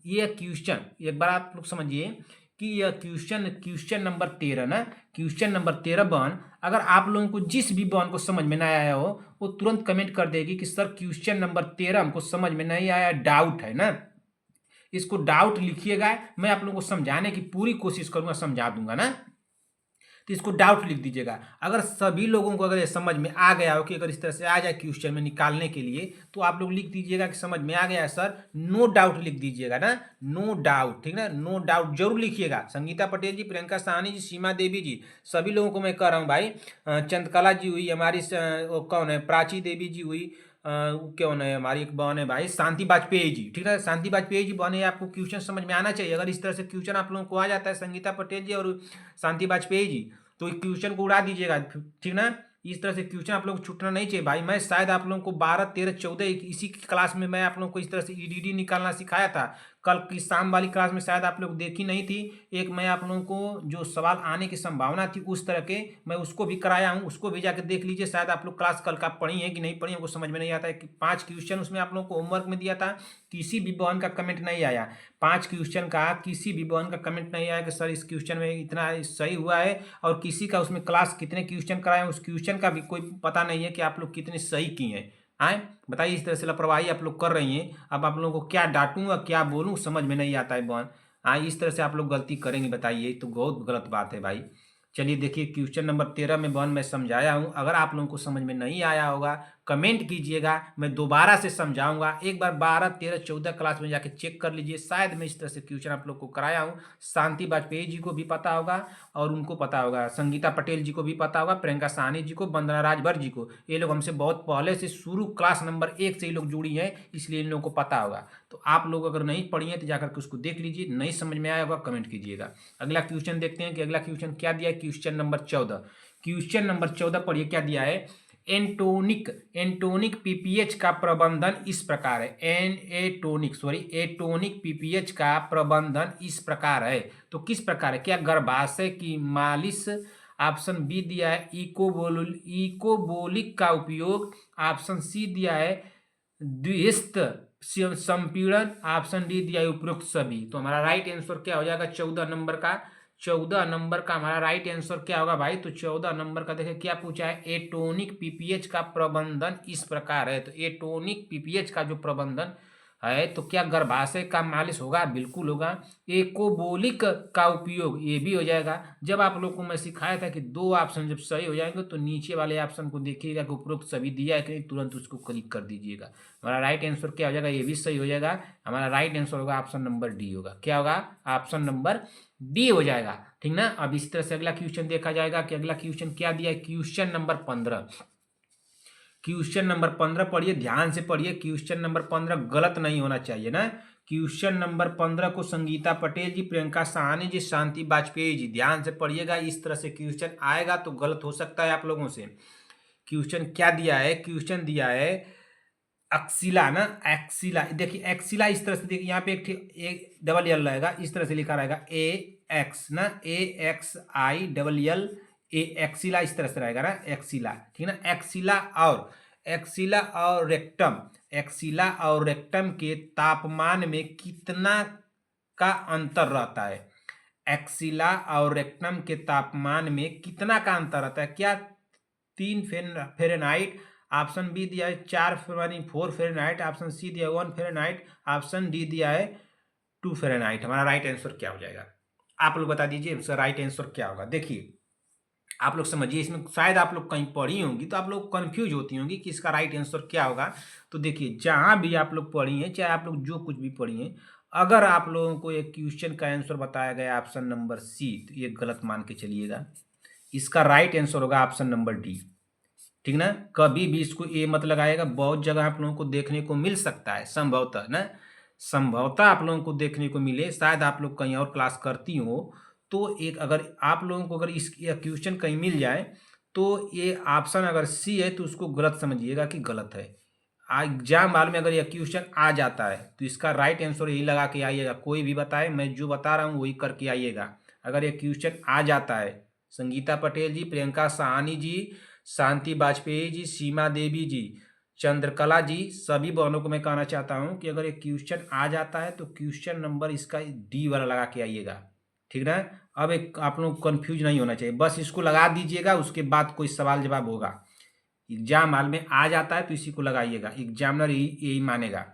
ये क्वेश्चन एक बार आप लोग समझिए कि यह क्वेश्चन नंबर 13 ना, क्वेश्चन नंबर 13 बहन, अगर आप लोगों को जिस भी बहन को समझ में नहीं आया हो वो तुरंत कमेंट कर देगी कि सर क्वेश्चन नंबर 13 हमको समझ में नहीं आया, डाउट है ना। इसको डाउट लिखिएगा, मैं आप लोगों को समझाने की पूरी कोशिश करूंगा, समझा दूंगा ना। तो इसको डाउट लिख दीजिएगा। अगर सभी लोगों को अगर ये समझ में आ गया हो कि अगर इस तरह से आ जाए क्वेश्चन में निकालने के लिए, तो आप लोग लिख दीजिएगा कि समझ में आ गया है सर, नो डाउट लिख दीजिएगा ना, नो डाउट। ठीक ना, नो डाउट जरूर लिखिएगा। संगीता पटेल जी, प्रियंका साहनी जी, सीमा देवी जी, सभी लोगों को मैं कह रहा हूँ भाई। चंद्रकला जी हुई हमारी, कौन है, प्राची देवी जी हुई, कौन है हमारी एक बहन है भाई, शांति वाजपेयी जी। ठीक है, शांति वाजपेयी जी बहन है, आपको क्वेश्चन समझ में आना चाहिए। अगर इस तरह से क्वेश्चन आप लोगों को आ जाता है, संगीता पटेल जी और शांति वाजपेयी जी, तो इस क्वेश्चन को उड़ा दीजिएगा। ठीक ना, इस तरह से क्वेश्चन आप लोग को छूटना नहीं चाहिए भाई। मैं शायद आप लोगों को 12, 13, 14 इसी की क्लास में मैं आप लोगों को इस तरह से ईडीडी निकालना सिखाया था। कल की शाम वाली क्लास में शायद आप लोग देखी नहीं थी। एक मैं आप लोगों को जो सवाल आने की संभावना थी उस तरह के, मैं उसको भी कराया हूँ, उसको भी जाकर देख लीजिए। शायद आप लोग क्लास कल का पढ़ी है कि नहीं पढ़ी, हमको समझ में नहीं आता है कि 5 क्वेश्चन उसमें आप लोगों को होमवर्क में दिया था। किसी भी बहन का कमेंट नहीं आया, 5 क्वेश्चन का किसी भी बहन का कमेंट नहीं आया कि सर इस क्वेश्चन में इतना सही हुआ है। और किसी का उसमें क्लास कितने क्वेश्चन कराए उस क्वेश्चन का भी कोई पता नहीं है कि आप लोग कितने सही किए हैं। आए बताइए, इस तरह से लापरवाही आप लोग कर रही हैं। अब आप लोगों को क्या डांटूं और क्या बोलूं समझ में नहीं आता है बहन। हाँ, इस तरह से आप लोग गलती करेंगे, बताइए, तो बहुत गलत बात है भाई। चलिए देखिए क्वेश्चन नंबर 13 में बहन मैं समझाया हूँ। अगर आप लोगों को समझ में नहीं आया होगा कमेंट कीजिएगा, मैं दोबारा से समझाऊंगा। एक बार 12, 13, 14 क्लास में जाके चेक कर लीजिए, शायद मैं इस तरह से क्वेश्चन आप लोग को कराया हूँ। शांति बाजपेयी जी को भी पता होगा और उनको पता होगा, संगीता पटेल जी को भी पता होगा, प्रियंका साहनी जी को, वंदना राजभर जी को। ये लोग हमसे बहुत पहले से शुरू क्लास नंबर 1 से ये लोग जुड़ी हैं, इसलिए इन लोगों को पता होगा। तो आप लोग अगर नहीं पढ़ी हैं तो जाकर के उसको देख लीजिए, नहीं समझ में आया होगा कमेंट कीजिएगा। अगला क्वेश्चन देखते हैं कि अगला क्वेश्चन क्या दिया है। क्वेश्चन नंबर 14, क्वेश्चन नंबर 14 पढ़िए क्या दिया है। एंटोनिक पीपीएच का प्रबंधन इस प्रकार है। एटोनिक पीपीएच का प्रबंधन इस प्रकार है। तो किस प्रकार है? क्या गर्भाशय की मालिश, ऑप्शन बी दिया है इकोबोलिक का उपयोग, ऑप्शन सी दिया है द्विस्थ संपीड़न, ऑप्शन डी दिया है उपरोक्त सभी। तो हमारा राइट आंसर क्या हो जाएगा 14 नंबर का? 14 नंबर का हमारा राइट आंसर क्या होगा भाई? तो 14 नंबर का देखिए क्या पूछा है, एटोनिक पीपीएच का प्रबंधन इस प्रकार है। तो एटोनिक पीपीएच का जो प्रबंधन है तो क्या गर्भाशय का मालिश होगा? बिल्कुल होगा। एकोबोलिक का उपयोग, ये भी हो जाएगा। जब आप लोग को मैं सिखाया था कि दो ऑप्शन जब सही हो जाएंगे तो नीचे वाले ऑप्शन को देखिएगा कि उपरोक्त सभी दिया है कि नहीं, तुरंत उसको क्लिक कर दीजिएगा। हमारा राइट आंसर क्या हो जाएगा? ये भी सही हो जाएगा। हमारा राइट आंसर होगा ऑप्शन नंबर डी होगा। क्या होगा? ऑप्शन नंबर डी हो जाएगा। ठीक ना। अब इस तरह से अगला क्वेश्चन देखा जाएगा कि अगला क्वेश्चन क्या दिया है। क्वेश्चन नंबर 15, क्वेश्चन नंबर 15 पढ़िए, ध्यान से पढ़िए। क्वेश्चन नंबर 15 गलत नहीं होना चाहिए ना। क्वेश्चन नंबर 15 को संगीता पटेल जी, प्रियंका साहनी जी, शांति बाजपेयी जी, ध्यान से पढ़िएगा। इस तरह से क्वेश्चन आएगा तो गलत हो सकता है आप लोगों से। क्वेश्चन क्या दिया है? क्वेश्चन दिया है एक्सिला ना, एक्सिला। देखिए एक्सिला इस तरह से, देखिए यहाँ पे एक डबल एल रहेगा, इस तरह से लिखा रहेगा ए एक्स ना, AXI ए एक्सिला, इस तरह से रहेगा ना एक्सिला। ठीक है ना। एक्सिला और रेक्टम, एक्सिला और रेक्टम के तापमान में कितना का अंतर रहता है? एक्सिला और रेक्टम के तापमान में कितना का अंतर रहता है? क्या 3 फ़ारेनहाइट, ऑप्शन बी दिया है 4 फ़ारेनहाइट, ऑप्शन सी दिया है 1 फ़ारेनहाइट, ऑप्शन डी दिया है 2 फ़ारेनहाइट। हमारा राइट आंसर क्या हो जाएगा? आप लोग बता दीजिए इसका राइट आंसर क्या होगा। देखिए आप लोग समझिए, इसमें शायद आप लोग कहीं पढ़ी होंगी तो आप लोग कंफ्यूज होती होंगी कि इसका राइट आंसर क्या होगा। तो देखिए जहां भी आप लोग पढ़ी हैं, चाहे आप लोग जो कुछ भी पढ़ी हैं, अगर आप लोगों को एक क्वेश्चन का आंसर बताया गया ऑप्शन नंबर सी, तो ये गलत मान के चलिएगा। इसका राइट आंसर होगा ऑप्शन नंबर डी। ठीक ना। कभी भी इसको ए मत लगाएगा। बहुत जगह आप लोगों को देखने को मिल सकता है, संभवतः ना, संभवतः आप लोगों को देखने को मिले, शायद आप लोग कहीं और क्लास करती हो तो एक, अगर आप लोगों को अगर इस क्वेश्चन कहीं मिल जाए तो ये ऑप्शन अगर सी है तो उसको गलत समझिएगा कि गलत है। एग्जाम वाल में अगर यह क्वेश्चन आ जाता है तो इसका राइट आंसर यही लगा के आइएगा। कोई भी बताए, मैं जो बता रहा हूँ वही करके आइएगा। अगर ये क्वेश्चन आ जाता है, संगीता पटेल जी, प्रियंका साहनी जी, शांति बाजपेयी जी, सीमा देवी जी, चंद्रकला जी, सभी बहनों को मैं कहना चाहता हूँ कि अगर ये क्वेश्चन आ जाता है तो क्वेश्चन नंबर इसका डी वाला लगा के आइएगा। ठीक ना। अब एक आप लोग कंफ्यूज नहीं होना चाहिए, बस इसको लगा दीजिएगा, उसके बाद कोई सवाल जवाब होगा। एग्जाम हाल में आ जाता है तो इसी को लगाइएगा। एग्जामिनर यही मानेगा,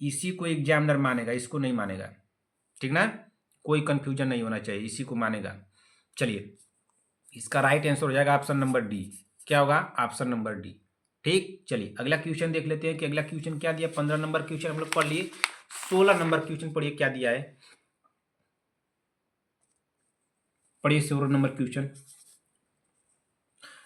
इसी को एग्जामिनर मानेगा, इसको नहीं मानेगा। ठीक ना। कोई कंफ्यूजन नहीं होना चाहिए, इसी को मानेगा। चलिए इसका राइट आंसर हो जाएगा ऑप्शन नंबर डी। क्या होगा? Option number D. ठीक। चलिए अगला क्वेश्चन देख लेते हैं कि अगला क्वेश्चन क्या दिया। 15 नंबर क्वेश्चन हम लोग पढ़ लिए। 16 नंबर क्वेश्चन पढ़िए क्या दिया है। पढ़िए 16 नंबर क्वेश्चन।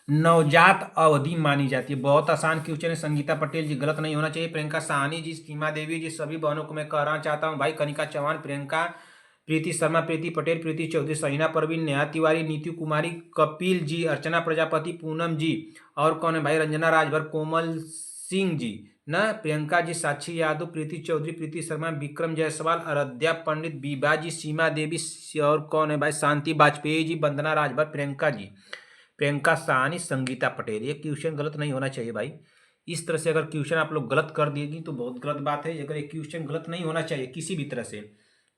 नवजात अवधि मानी जाती है। बहुत आसान क्वेश्चन है। संगीता पटेल जी गलत नहीं होना चाहिए। प्रियंका साहनी जी, सीमा देवी जी, सभी बहनों को मैं कहना चाहता हूँ भाई, कनिका चौहान, प्रियंका, प्रीति शर्मा, प्रीति पटेल, प्रीति चौधरी, सहीना परवीन, नेहा तिवारी, नीतू कुमारी, कपिल जी, अर्चना प्रजापति, पूनम जी, और कौन है भाई, रंजना राजभर, कोमल सिंह जी ना, प्रियंका जी, साक्षी यादव, प्रीति चौधरी, प्रीति शर्मा, विक्रम जायसवाल, आराध्या पंडित, बीबा जी, सीमा देवी, और कौन है भाई, शांति बाजपेयी जी, वंदना राजभर, प्रियंका जी, प्रियंका साहनी, संगीता पटेल। ये क्वेश्चन गलत नहीं होना चाहिए भाई। इस तरह से अगर क्वेश्चन आप लोग गलत कर दिएगी तो बहुत गलत बात है। अगर ये क्वेश्चन गलत नहीं होना चाहिए किसी भी तरह से,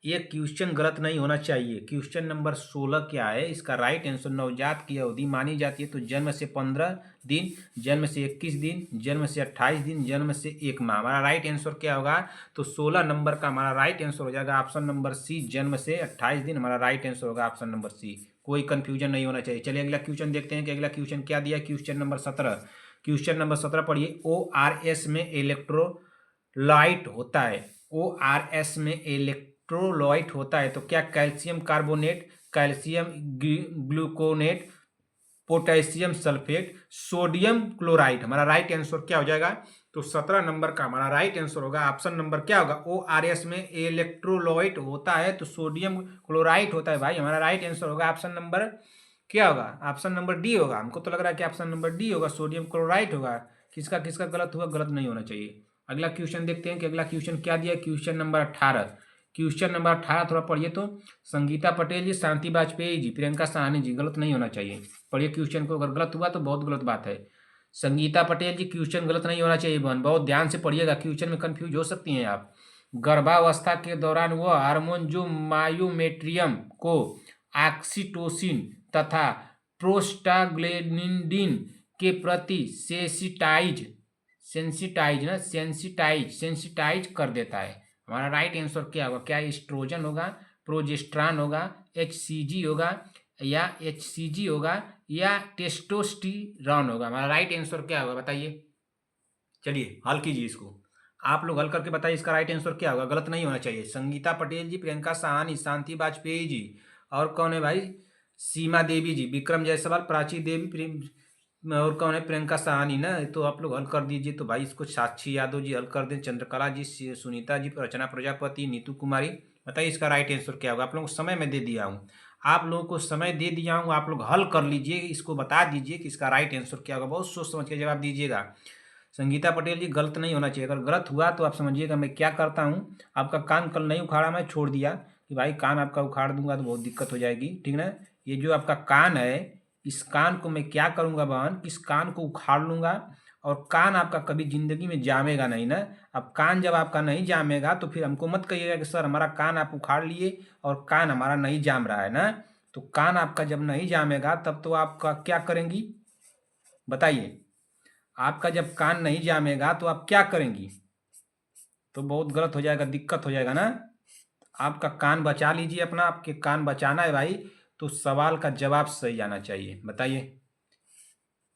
ये क्वेश्चन गलत नहीं होना चाहिए। क्वेश्चन नंबर 16 क्या है? इसका राइट आंसर, नवजात की अवधि मानी जाती है तो जन्म से 15 दिन, जन्म से 21 दिन, जन्म से 28 दिन, जन्म से 1 माह। हमारा राइट आंसर क्या होगा? तो 16 नंबर का हमारा राइट आंसर हो जाएगा ऑप्शन नंबर सी, जन्म से 28 दिन। हमारा राइट आंसर होगा ऑप्शन नंबर सी। कोई कंफ्यूजन नहीं होना चाहिए। चलिए अगला क्वेश्चन देखते हैं कि अगला क्वेश्चन क्या दिया। क्वेश्चन नंबर 17, क्वेश्चन नंबर 17 पढ़िए। ORS में इलेक्ट्रोलाइट होता है, ORS में इलेक्ट्रोलाइट होता है तो क्या calcium carbonate, calcium gluconate, potassium sulphate, sodium chloride. हमारा राइट आंसर क्या हो जाएगा? तो 17 नंबर का हमारा राइट आंसर होगा ऑप्शन नंबर क्या होगा? ORS में इलेक्ट्रोलाइट होता है तो सोडियम क्लोराइड होता है भाई। हमारा राइट आंसर होगा ऑप्शन नंबर क्या होगा? ऑप्शन नंबर डी होगा। हमको तो लग रहा है कि ऑप्शन नंबर डी होगा, सोडियम क्लोराइड होगा। किसका किसका गलत हुआ? गलत नहीं होना चाहिए। अगला क्वेश्चन देखते हैं कि अगला क्वेश्चन क्या दिया है। क्वेश्चन नंबर 18, क्वेश्चन नंबर 18 थोड़ा पढ़िए तो। संगीता पटेल जी, शांति वाजपेयी जी, प्रियंका साहनी जी, गलत नहीं होना चाहिए। पढ़िए क्वेश्चन को, अगर गलत हुआ तो बहुत गलत बात है। संगीता पटेल जी, क्वेश्चन गलत नहीं होना चाहिए बहन, बहुत ध्यान से पढ़िएगा, क्वेश्चन में कंफ्यूज हो सकती हैं आप। गर्भावस्था के दौरान वह हार्मोन जो मायोमेट्रियम को ऑक्सीटोसिन तथा प्रोस्टाग्लैंडिन के प्रति सेंसिटाइज कर देता है। हमारा राइट आंसर क्या होगा? क्या एस्ट्रोजन होगा, प्रोजेस्ट्रॉन होगा, HCG होगा या HCG होगा या टेस्टोस्टेरोन होगा? हमारा राइट आंसर क्या होगा बताइए। चलिए हल कीजिए इसको, आप लोग हल करके बताइए इसका राइट आंसर क्या होगा। गलत नहीं होना चाहिए। संगीता पटेल जी, प्रियंका साहनी, शांति वाजपेयी जी, और कौन है भाई? सीमा देवी जी, विक्रम जायसवाल, प्राची देवी, और कौन है? प्रियंका साहनी ना। तो आप लोग हल कर दीजिए तो भाई इसको। साक्षी यादव जी हल कर दें, चंद्रकला जी, सुनीता जी, रचना प्रजापति, नीतू कुमारी। बताइए इसका राइट आंसर क्या होगा। आप लोगों को समय में दे दिया हूँ, आप लोगों को समय दे दिया हूँ, आप लोग हल कर लीजिए, इसको बता दीजिए कि इसका राइट आंसर क्या होगा। बहुत सोच समझ के जवाब दीजिएगा। संगीता पटेल जी, गलत नहीं होना चाहिए। अगर गलत हुआ तो आप समझिएगा मैं क्या करता हूँ, आपका कान कल नहीं उखाड़ा, मैं छोड़ दिया कि भाई कान आपका उखाड़ दूंगा तो बहुत दिक्कत हो जाएगी, ठीक ना। ये जो आपका कान है, इस कान को मैं क्या करूंगा बहन, इस कान को उखाड़ लूंगा और कान आपका कभी जिंदगी में जामेगा नहीं ना। अब कान जब आपका नहीं जामेगा तो फिर हमको मत कहिएगा कि सर हमारा कान आप उखाड़ लिए और कान हमारा नहीं जाम रहा है ना। तो कान आपका जब नहीं जामेगा तब तो आपका क्या करेंगी बताइए। आपका जब कान नहीं जामेगा तो आप क्या करेंगी? तो बहुत गलत हो जाएगा, दिक्कत हो जाएगा ना। आपका कान बचा लीजिए अपना, आपके कान बचाना है भाई। तो सवाल का जवाब सही आना चाहिए। बताइए,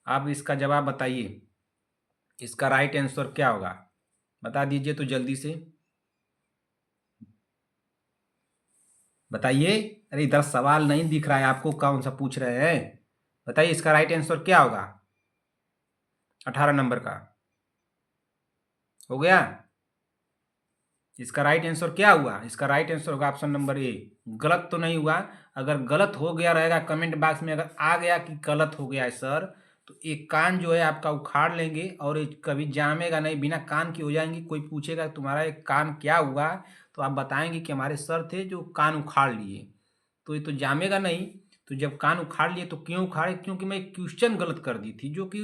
आप इसका जवाब बताइए, इसका राइट आंसर क्या होगा? बता दीजिए तो जल्दी से बताइए। अरे इधर सवाल नहीं दिख रहा है आपको, कौन सा पूछ रहे हैं? बताइए इसका राइट आंसर क्या होगा 18 नंबर का। हो गया? इसका राइट आंसर क्या हुआ? इसका राइट आंसर होगा ऑप्शन नंबर ए। गलत तो नहीं हुआ। अगर गलत हो गया रहेगा कमेंट बॉक्स में अगर आ गया कि गलत हो गया है सर, तो एक कान जो है आपका उखाड़ लेंगे और कभी जामेगा नहीं, बिना कान की हो जाएंगी। कोई पूछेगा तुम्हारा एक कान क्या हुआ, तो आप बताएंगे कि हमारे सर थे जो कान उखाड़ लिए। तो ये तो जामेगा नहीं। तो जब कान उखाड़ लिए तो क्यों उखाड़े? क्योंकि मैं क्वेश्चन गलत कर दी थी, जो कि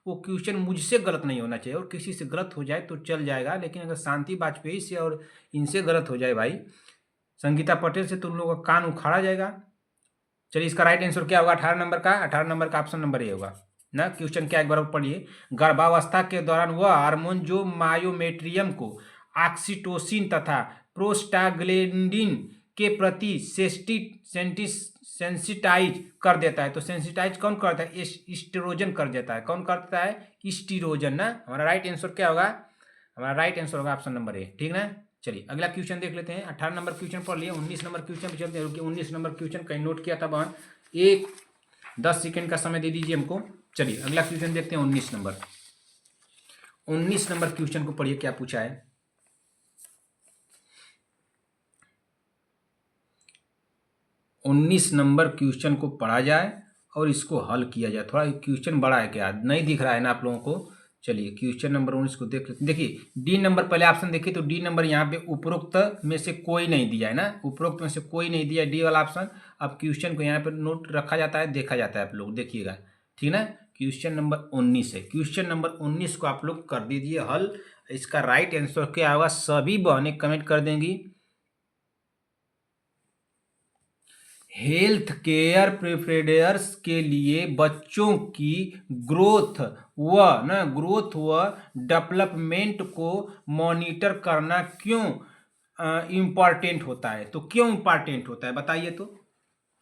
वो क्वेश्चन मुझसे गलत नहीं होना चाहिए। और किसी से गलत हो जाए तो चल जाएगा, लेकिन अगर शांति वाजपेयी से और इनसे गलत हो जाए भाई, संगीता पटेल से, तो उन लोगों का कान उखाड़ा जाएगा। चलिए इसका राइट आंसर क्या होगा 18 नंबर का? 18 नंबर का ऑप्शन नंबर ए होगा ना। क्वेश्चन क्या एक बार पढ़िए। गर्भावस्था के दौरान वह हार्मोन जो मायोमेट्रियम को ऑक्सीटोसिन तथा प्रोस्टाग्लैंडिन के प्रति सेंसिटाइज कर देता है। तो सेंसिटाइज कौन करता है? एस्ट्रोजन कर देता है। कौन करता है? एस्ट्रोजन ना। हमारा राइट आंसर क्या होगा? हमारा राइट आंसर होगा ऑप्शन नंबर ए, ठीक ना। चलिए अगला क्वेश्चन देख लेते हैं। 18 नंबर क्वेश्चन पढ़ लिए, 19 नंबर क्वेश्चन पे चलते हैं। 19 नंबर क्वेश्चन कहीं नोट किया था बहन, एक 10 सेकेंड का समय दे दीजिए हमको। चलिए अगला क्वेश्चन देखते हैं 19 नंबर। 19 नंबर क्वेश्चन को पढ़िए, क्या पूछा है। 19 नंबर क्वेश्चन को पढ़ा जाए और इसको हल किया जाए। थोड़ा क्वेश्चन बड़ा है, क्या नहीं दिख रहा है ना आप लोगों को? चलिए क्वेश्चन नंबर 19 को देख लेते। देखिए डी नंबर पहले ऑप्शन देखिए, तो डी नंबर यहाँ पे उपरोक्त में से कोई नहीं दिया है ना, उपरोक्त में से कोई नहीं दिया, डी वाला ऑप्शन। अब क्वेश्चन को यहाँ पे नोट रखा जाता है, देखा जाता है, आप लोग देखिएगा, ठीक ना। क्वेश्चन नंबर 19 है, क्वेश्चन नंबर 19 को आप लोग कर दीजिए हल। इसका राइट आंसर क्या होगा? सभी बहनें कमेंट कर देंगी। हेल्थ केयर प्रोवाइडर्स के लिए बच्चों की ग्रोथ व डेवलपमेंट को मॉनिटर करना क्यों इम्पॉर्टेंट होता है? तो क्यों इम्पॉर्टेंट होता है बताइए तो।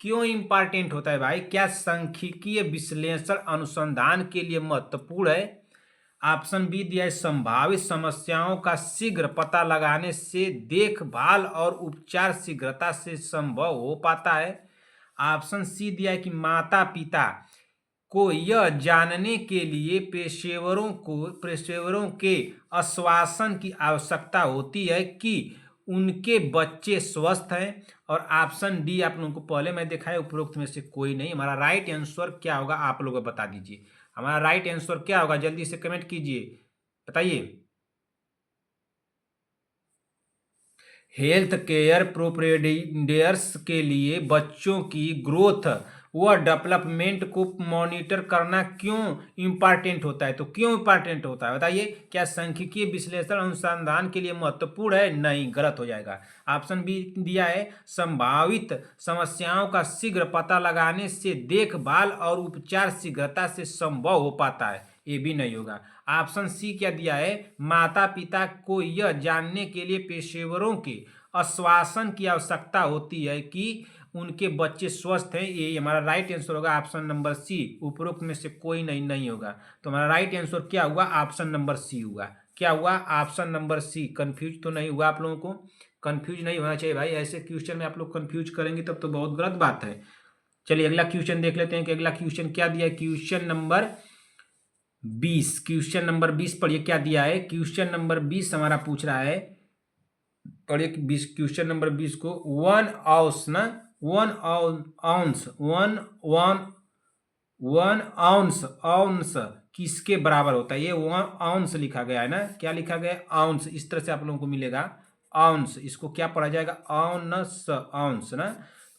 क्यों इम्पॉर्टेंट होता है भाई? क्या सांख्यिकीय विश्लेषण अनुसंधान के लिए महत्वपूर्ण है? ऑप्शन बी दिया है संभावित समस्याओं का शीघ्र पता लगाने से देखभाल और उपचार शीघ्रता से संभव हो पाता है। ऑप्शन सी दिया है कि माता पिता को यह जानने के लिए पेशेवरों के आश्वासन की आवश्यकता होती है कि उनके बच्चे स्वस्थ हैं। और ऑप्शन डी आप लोगों को पहले मैं दिखाया उपरोक्त में से कोई नहीं। हमारा राइट आंसर क्या होगा आप लोग बता दीजिए। हमारा राइट आंसर क्या होगा जल्दी से कमेंट कीजिए, बताइए। हेल्थ केयर प्रोवाइडर्स के लिए बच्चों की ग्रोथ व डेवलपमेंट को मॉनिटर करना क्यों इम्पॉर्टेंट होता है? तो क्यों इम्पॉर्टेंट होता है बताइए। क्या सांख्यिकीय विश्लेषण अनुसंधान के लिए महत्वपूर्ण है? नहीं, गलत हो जाएगा। ऑप्शन बी दिया है संभावित समस्याओं का शीघ्र पता लगाने से देखभाल और उपचार शीघ्रता से संभव हो पाता है, ये भी नहीं होगा। ऑप्शन सी क्या दिया है माता पिता को यह जानने के लिए पेशेवरों के आश्वासन की आवश्यकता होती है कि उनके बच्चे स्वस्थ हैं, ये हमारा राइट आंसर होगा ऑप्शन नंबर सी। उपरोक्त में से कोई नहीं होगा। तो हमारा राइट आंसर क्या हुआ? ऑप्शन नंबर सी हुआ। क्या हुआ? ऑप्शन नंबर सी। कंफ्यूज तो नहीं हुआ आप लोगों को? कंफ्यूज नहीं होना चाहिए भाई, ऐसे क्वेश्चन में आप लोग कंफ्यूज करेंगे तब तो बहुत गलत बात है। चलिए अगला क्वेश्चन देख लेते हैं कि अगला क्वेश्चन क्या दिया है। क्वेश्चन नंबर 20, क्वेश्चन नंबर 20 पढ़िए क्या दिया है। क्वेश्चन नंबर 20 हमारा पूछ रहा है, पढ़िए क्वेश्चन नंबर 20 को। 1 आउंस ना, 1 आउंस 1 आउंस किसके बराबर होता है? ये 1 आउंस लिखा गया है ना, क्या लिखा गया है? आउंस। इस तरह से आप लोगों को मिलेगा आउंस। इसको क्या पढ़ा जाएगा? आउंस, आउंस ना।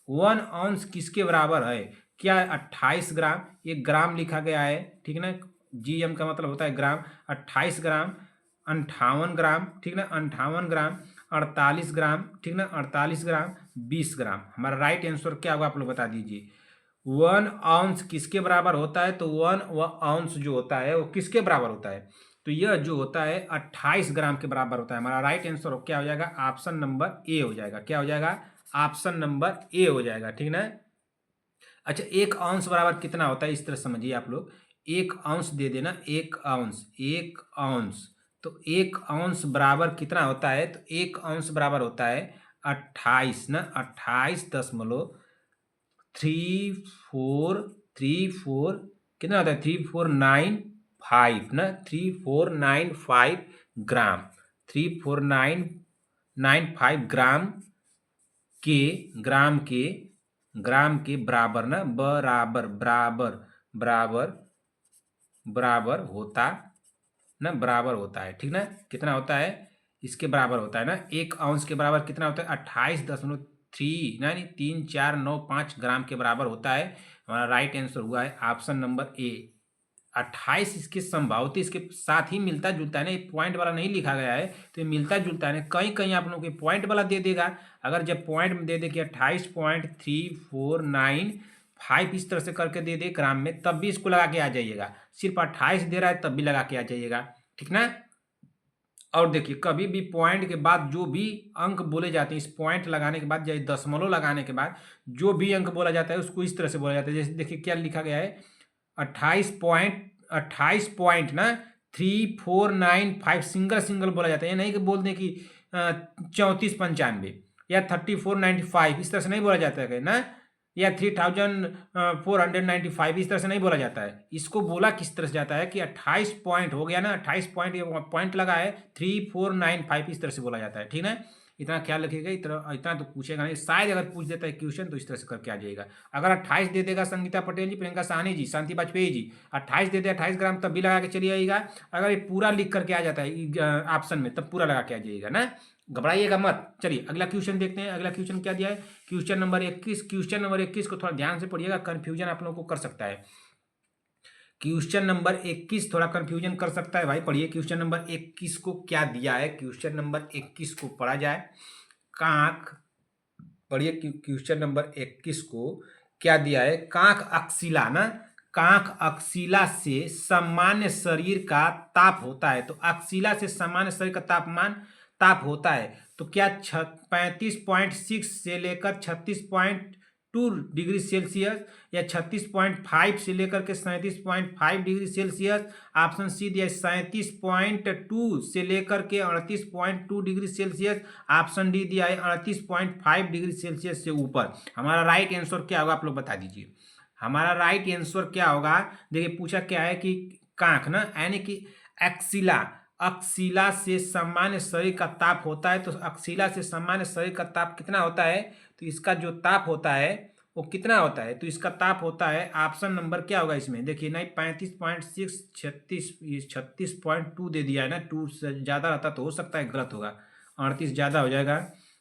1 आउंस किसके बराबर है? क्या 28 ग्राम। ये ग्राम लिखा गया है, ठीक ना। GM का मतलब होता है ग्राम। 28 ग्राम, 58 ग्राम, ठीक ना, 58 ग्राम, 48 ग्राम, ठीक ना, 48 ग्राम, 20 ग्राम। हमारा राइट आंसर क्या होगा आप लोग बता दीजिए। 1 आउंस किसके बराबर होता है? तो 1 आउंस जो होता है वो किसके बराबर होता है? तो यह जो होता है 28 ग्राम के बराबर होता है। हमारा राइट आंसर क्या हो जाएगा? ऑप्शन नंबर ए हो जाएगा। क्या हो जाएगा? ऑप्शन नंबर ए हो जाएगा, ठीक ना। अच्छा, 1 आउंस बराबर कितना होता है इस तरह समझिए आप लोग। 1 आउंस दे देना, 1 आउंस, 1 आउंस। तो 1 आउंस बराबर कितना होता है? तो 1 आउंस बराबर होता है 28 ना, 28.34 कितना होता है? 3495 ना, 3495 ग्राम। 3495 ग्राम के बराबर ना, बराबर होता ना, बराबर होता है, ठीक ना। कितना होता है? इसके बराबर होता है ना। 1 आउंस के बराबर कितना होता है? 28.3 यानी 3495 ग्राम के बराबर होता है। हमारा राइट आंसर हुआ है ऑप्शन नंबर ए। 28 इसके संभावती इसके साथ ही मिलता जुलता है ना, ये पॉइंट वाला नहीं लिखा गया है तो ये मिलता जुलता है ना। कहीं कहीं आप लोगों के पॉइंट वाला दे देगा। अगर जब पॉइंट में दे दे कि 28.3495 इस तरह से करके दे दे ग्राम में, तब भी इसको लगा के आ जाइएगा। सिर्फ 28 दे रहा है तब भी लगा के आ जाइएगा, ठीक ना। और देखिए कभी भी पॉइंट के बाद जो भी अंक बोले जाते हैं, इस पॉइंट लगाने के बाद या दशमलव लगाने के बाद जो भी अंक बोला जाता है उसको इस तरह से बोला जाता है। जैसे देखिए क्या लिखा गया है, 28 पॉइंट ना 3495 सिंगल सिंगल बोला जाता है। ये नहीं कि बोल दें कि 3495 या 3495 इस तरह से नहीं बोला जाता है ना, या 3495 इस तरह से नहीं बोला जाता है। इसको बोला किस तरह से जाता है कि 28 पॉइंट हो गया ना, 28 पॉइंट पॉइंट लगा है 3495 इस तरह से बोला जाता है, ठीक है। इतना ख्याल रखिएगा। इतना तो पूछेगा नहीं, शायद अगर पूछ देता है क्वेश्चन तो इस तरह से करके आ जाएगा। अगर 28 दे देगा संगीता पटेल जी, प्रियंका साहनी जी, शांति वाजपेयी जी, 28 दे दे 28 ग्राम तब भी लगा के चलिए आइएगा। अगर ये पूरा लिख करके आ जाता है ऑप्शन में तब पूरा लगा के आ जाइएगा ना, घबराइएगा मत। चलिए अगला क्वेश्चन देखते हैं। अगला क्वेश्चन क्या दिया है? Question number 21। क्वेश्चन नंबर 21 को थोड़ा ध्यान से पढ़िएगा, कंफ्यूजन आप लोगों को कर सकता है। क्वेश्चन नंबर 21 थोड़ा कंफ्यूजन कर सकता है भाई। पढ़िए क्वेश्चन नंबर 21 को क्या दिया है। क्वेश्चन नंबर 21 को पढ़ा जाए। कांख, पढ़िए क्वेश्चन नंबर 21 को क्या दिया है। कांख अक्सिला ना, कांख अक्सिला से सामान्य शरीर का ताप होता है। तो अक्सिला से सामान्य शरीर का ताप होता है। तो क्या 35.6 से लेकर 36 डिग्री सेल्सियस, या 36.5 से लेकर के 37.5 डिग्री सेल्सियस। ऑप्शन सी दिया 37.2 से लेकर के 38.2 डिग्री सेल्सियस। ऑप्शन डी दिया है 38.5 डिग्री सेल्सियस से ऊपर। हमारा राइट आंसर क्या होगा आप लोग बता दीजिए। हमारा राइट आंसर क्या होगा, देखिए पूछा क्या है कि कांख ना, यानी कि एक्सिला, अक्सिला से सामान्य शरीर का ताप होता है। तो अक्सिला से सामान्य शरीर का ताप कितना होता है, तो इसका जो ताप होता है वो कितना होता है, तो इसका ताप होता है, ऑप्शन नंबर क्या होगा इसमें, देखिए नहीं 35.6, 36.2 दे दिया है ना, 2 से ज़्यादा रहता तो हो सकता है गलत होगा, 38 ज़्यादा हो जाएगा,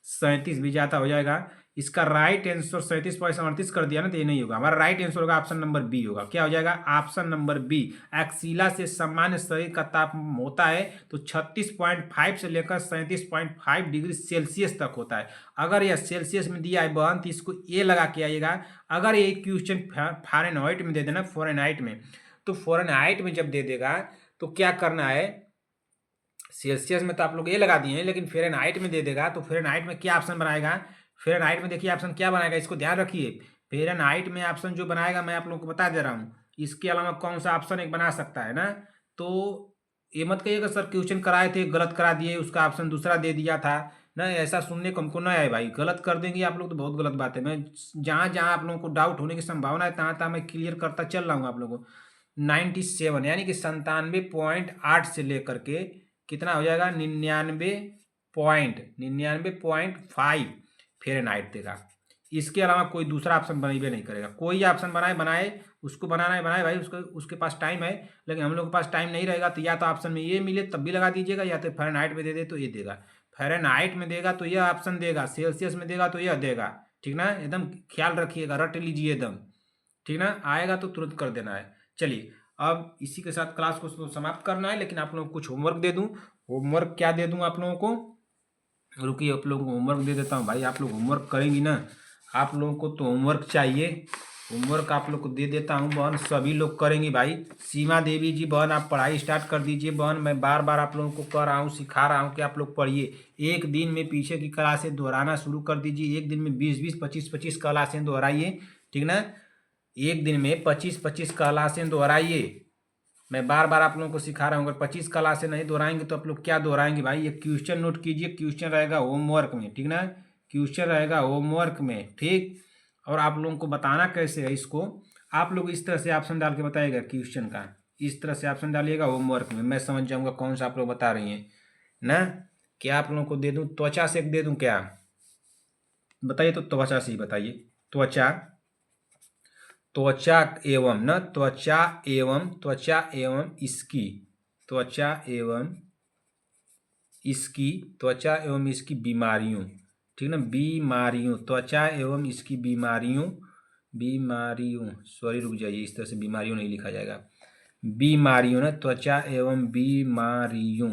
37 भी ज़्यादा हो जाएगा। इसका राइट आंसर 37.38 कर दिया ना, तो ये नहीं होगा। हमारा राइट आंसर होगा ऑप्शन नंबर बी होगा। क्या हो जाएगा, ऑप्शन नंबर बी। एक्सिला से सामान्य शरीर का ताप होता है तो 36.5 से लेकर 37.5 डिग्री सेल्सियस तक होता है। अगर यह सेल्सियस में दिया है बहन, तो इसको ए लगा के आइएगा। अगर ये क्वेश्चन फ़ारेनहाइट में दे देना, फ़ारेनहाइट में, तो फ़ारेनहाइट में जब दे देगा तो क्या करना है, सेल्सियस में तो आप लोग ये लगा दिए हैं, लेकिन फ़ारेनहाइट में दे देगा तो फ़ारेनहाइट में क्या ऑप्शन बनाएगा, फ़ारेनहाइट में देखिए ऑप्शन क्या बनाएगा, इसको ध्यान रखिए। फ़ारेनहाइट में ऑप्शन जो बनाएगा मैं आप लोगों को बता दे रहा हूँ। इसके अलावा कौन सा ऑप्शन एक बना सकता है ना, तो ये मत कहिएगा सर क्वेश्चन कराए थे गलत करा दिए, उसका ऑप्शन दूसरा दे दिया था ना, ऐसा सुनने को हमको ना आए भाई। गलत कर देंगे आप लोग तो बहुत गलत बात है। मैं जहाँ जहाँ आप लोगों को डाउट होने की संभावना है तहाँ तहाँ मैं क्लियर करता चल रहा हूँ आप लोगों को। 97 यानी कि 97.8 से लेकर के कितना हो जाएगा, 99.5 फ़ारेनहाइट देगा। इसके अलावा कोई दूसरा ऑप्शन बनेबे नहीं करेगा। कोई ऑप्शन बनाए, उसको बनाना है बनाए भाई, उसके पास टाइम है, लेकिन हम लोग के पास टाइम नहीं रहेगा। तो या तो ऑप्शन में ये मिले तब भी लगा दीजिएगा, या तो फ़ारेनहाइट में दे दे तो ये देगा। फ़ारेनहाइट में देगा तो यह ऑप्शन देगा, सेल्सियस में देगा तो यह देगा। ठीक ना, एकदम ख्याल रखिएगा, रट लीजिए एकदम। ठीक ना, आएगा तो तुरंत कर देना है। चलिए अब इसी के साथ क्लास को तो समाप्त करना है, लेकिन आप लोगों को कुछ होमवर्क दे दूं। होमवर्क क्या दे दूं आप लोगों को, रुकिए आप लोगों को होमवर्क दे देता हूं भाई। आप लोग होमवर्क करेंगी ना, आप लोगों को तो होमवर्क चाहिए। होमवर्क आप लोग को दे देता हूं बहन, सभी लोग करेंगी भाई। सीमा देवी जी बहन आप पढ़ाई स्टार्ट कर दीजिए बहन। मैं बार बार आप लोगों को कह रहा हूँ, सिखा रहा हूँ कि आप लोग पढ़िए। एक दिन में पीछे की क्लासें दोहराना शुरू कर दीजिए। एक दिन में 20-20, 25-25 क्लासें दोहराइए। ठीक ना, एक दिन में 25-25 क्लासें दोहराइए। मैं बार बार आप लोगों को सिखा रहा हूँ। अगर 25 क्लासें नहीं दोहराएंगे तो आप लोग क्या दोहराएंगे भाई। ये क्वेश्चन नोट कीजिए, क्वेश्चन रहेगा होमवर्क में। ठीक ना, क्वेश्चन रहेगा होमवर्क में। ठीक, और आप लोगों को बताना कैसे है इसको, आप लोग इस तरह से ऑप्शन डाल के बताइएगा क्वेश्चन का। इस तरह से ऑप्शन डालिएगा होमवर्क में, मैं समझ जाऊँगा कौन सा आप लोग बता रही हैं ना। क्या आप लोगों को दे दूँ, त्वचा से दे दूँ क्या, बताइए। तो त्वचा से ही बताइए। त्वचा, त्वचा एवं न, त्वचा एवं इसकी, त्वचा एवं इसकी, त्वचा एवं इसकी बीमारियों। ठीक ना, बीमारियों, त्वचा एवं इसकी बीमारियों, सॉरी रुक जाइए, इस तरह से बीमारियों नहीं लिखा जाएगा। बीमारियों ना, त्वचा एवं बीमारियों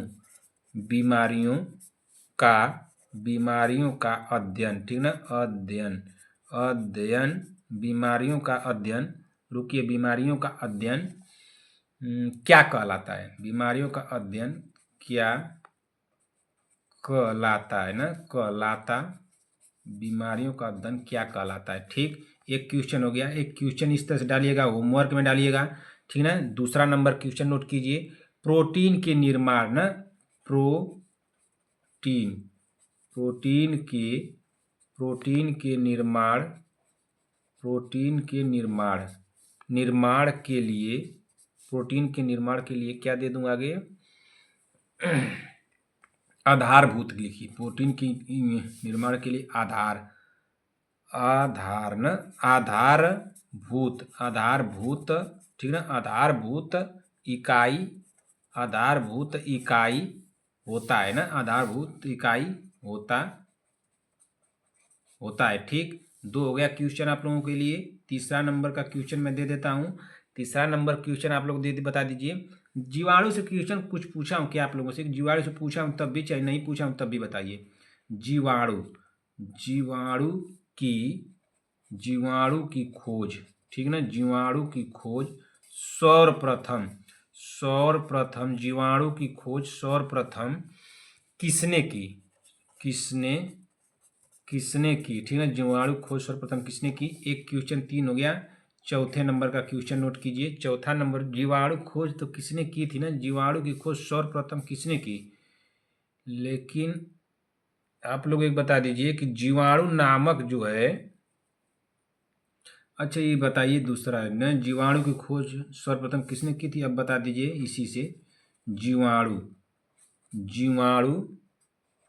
का अध्ययन। ठीक ना, अध्ययन बीमारियों का अध्ययन, रुकिए, बीमारियों का अध्ययन क्या कहलाता है, बीमारियों का अध्ययन क्या कहलाता है ना, कहलाता, बीमारियों का अध्ययन क्या कहलाता है। ठीक, एक क्वेश्चन हो गया। एक क्वेश्चन इस तरह से डालिएगा, होमवर्क में डालिएगा। ठीक ना, दूसरा नंबर क्वेश्चन नोट कीजिए। प्रोटीन के निर्माण ना, प्रोटीन के निर्माण के लिए क्या दे दूं आगे, आधारभूत लिखिए। प्रोटीन के निर्माण के लिए आधारभूत। ठीक ना, आधारभूत इकाई होता है ना, आधारभूत इकाई होता है। ठीक, 2 हो गया क्वेश्चन आप लोगों के लिए। तीसरा नंबर का क्वेश्चन मैं दे देता हूँ। तीसरा नंबर क्वेश्चन आप लोग बता दीजिए। जीवाणु से क्वेश्चन कुछ पूछा हूँ क्या आप लोगों से, जीवाणु से पूछा हूँ तब भी, चाहे नहीं पूछा हूँ तब भी बताइए। जीवाणु की खोज। ठीक ना, जीवाणु की खोज सर्वप्रथम जीवाणु की खोज सर्वप्रथम किसने किसने की, ठीक है। जीवाणु खोज सर्वप्रथम किसने की। एक क्वेश्चन 3 हो गया। चौथे नंबर का क्वेश्चन नोट कीजिए। चौथा नंबर, जीवाणु खोज तो किसने की थी ना, जीवाणु की खोज सर्वप्रथम किसने की। लेकिन आप लोग एक बता दीजिए कि जीवाणु नामक जो है, अच्छा ये बताइए दूसरा है ना, जीवाणु की खोज सर्वप्रथम किसने की थी, अब बता दीजिए इसी से। जीवाणु, जीवाणु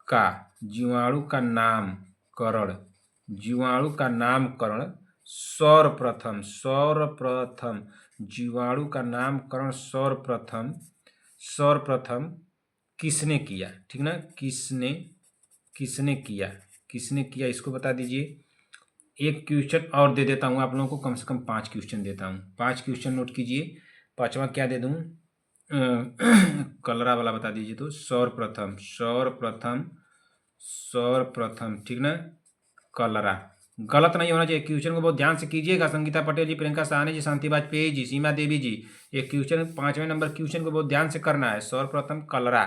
का, जीवाणु का नामकरण, जीवाणु का नामकरण सर्वप्रथम, सर्वप्रथम जीवाणु का नामकरण सर्वप्रथम, सर्वप्रथम किसने किया, ठीक ना। किसने, किसने किया, किसने किया इसको बता दीजिए। एक क्वेश्चन और दे देता हूँ आप लोगों को, कम से कम 5 क्वेश्चन देता हूँ। 5 क्वेश्चन नोट कीजिए। पांचवा क्या दे दूँ, कलरा वाला बता दीजिए। तो सर्वप्रथम, सर्वप्रथम, सर्वप्रथम, ठीक ना, कलरा। गलत नहीं होना चाहिए। क्वेश्चन को बहुत ध्यान से कीजिएगा। संगीता पटेल जी, प्रियंका साहनी जी, शांति वाजपेयी जी, सीमा देवी जी, ये क्वेश्चन 5वें नंबर क्वेश्चन को बहुत ध्यान से करना है। सर्वप्रथम कलरा,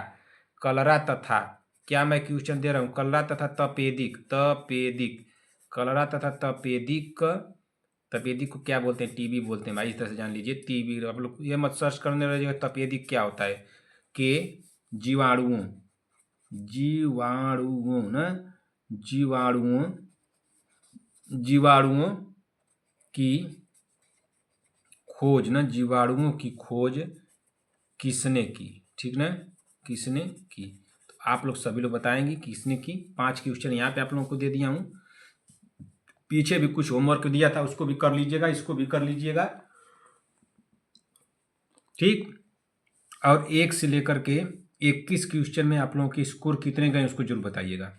कलरा तथा, क्या मैं क्वेश्चन दे रहा हूँ, कलरा तथा तपेदिक, तपेदिक, कलरा तथा तपेदिक, तपेदिक को क्या बोलते हैं, टीबी बोलते हैं भाई, इस तरह से जान लीजिए। टीबी, आप लोग ये मत सर्च करने लगे तपेदिक क्या होता है, के जीवाणुओं, जीवाणुओं ना, जीवाणुओं, जीवाणुओं की खोज ना, जीवाणुओं की खोज किसने की, ठीक ना, किसने की। तो आप लोग सभी लोग बताएंगे किसने की। 5 क्वेश्चन यहाँ पे आप लोगों को दे दिया हूँ। पीछे भी कुछ होमवर्क दिया था, उसको भी कर लीजिएगा, इसको भी कर लीजिएगा, ठीक। और 1 से लेकर के 21 क्वेश्चन में आप लोगों के स्कोर कितने गए उसको जरूर बताइएगा।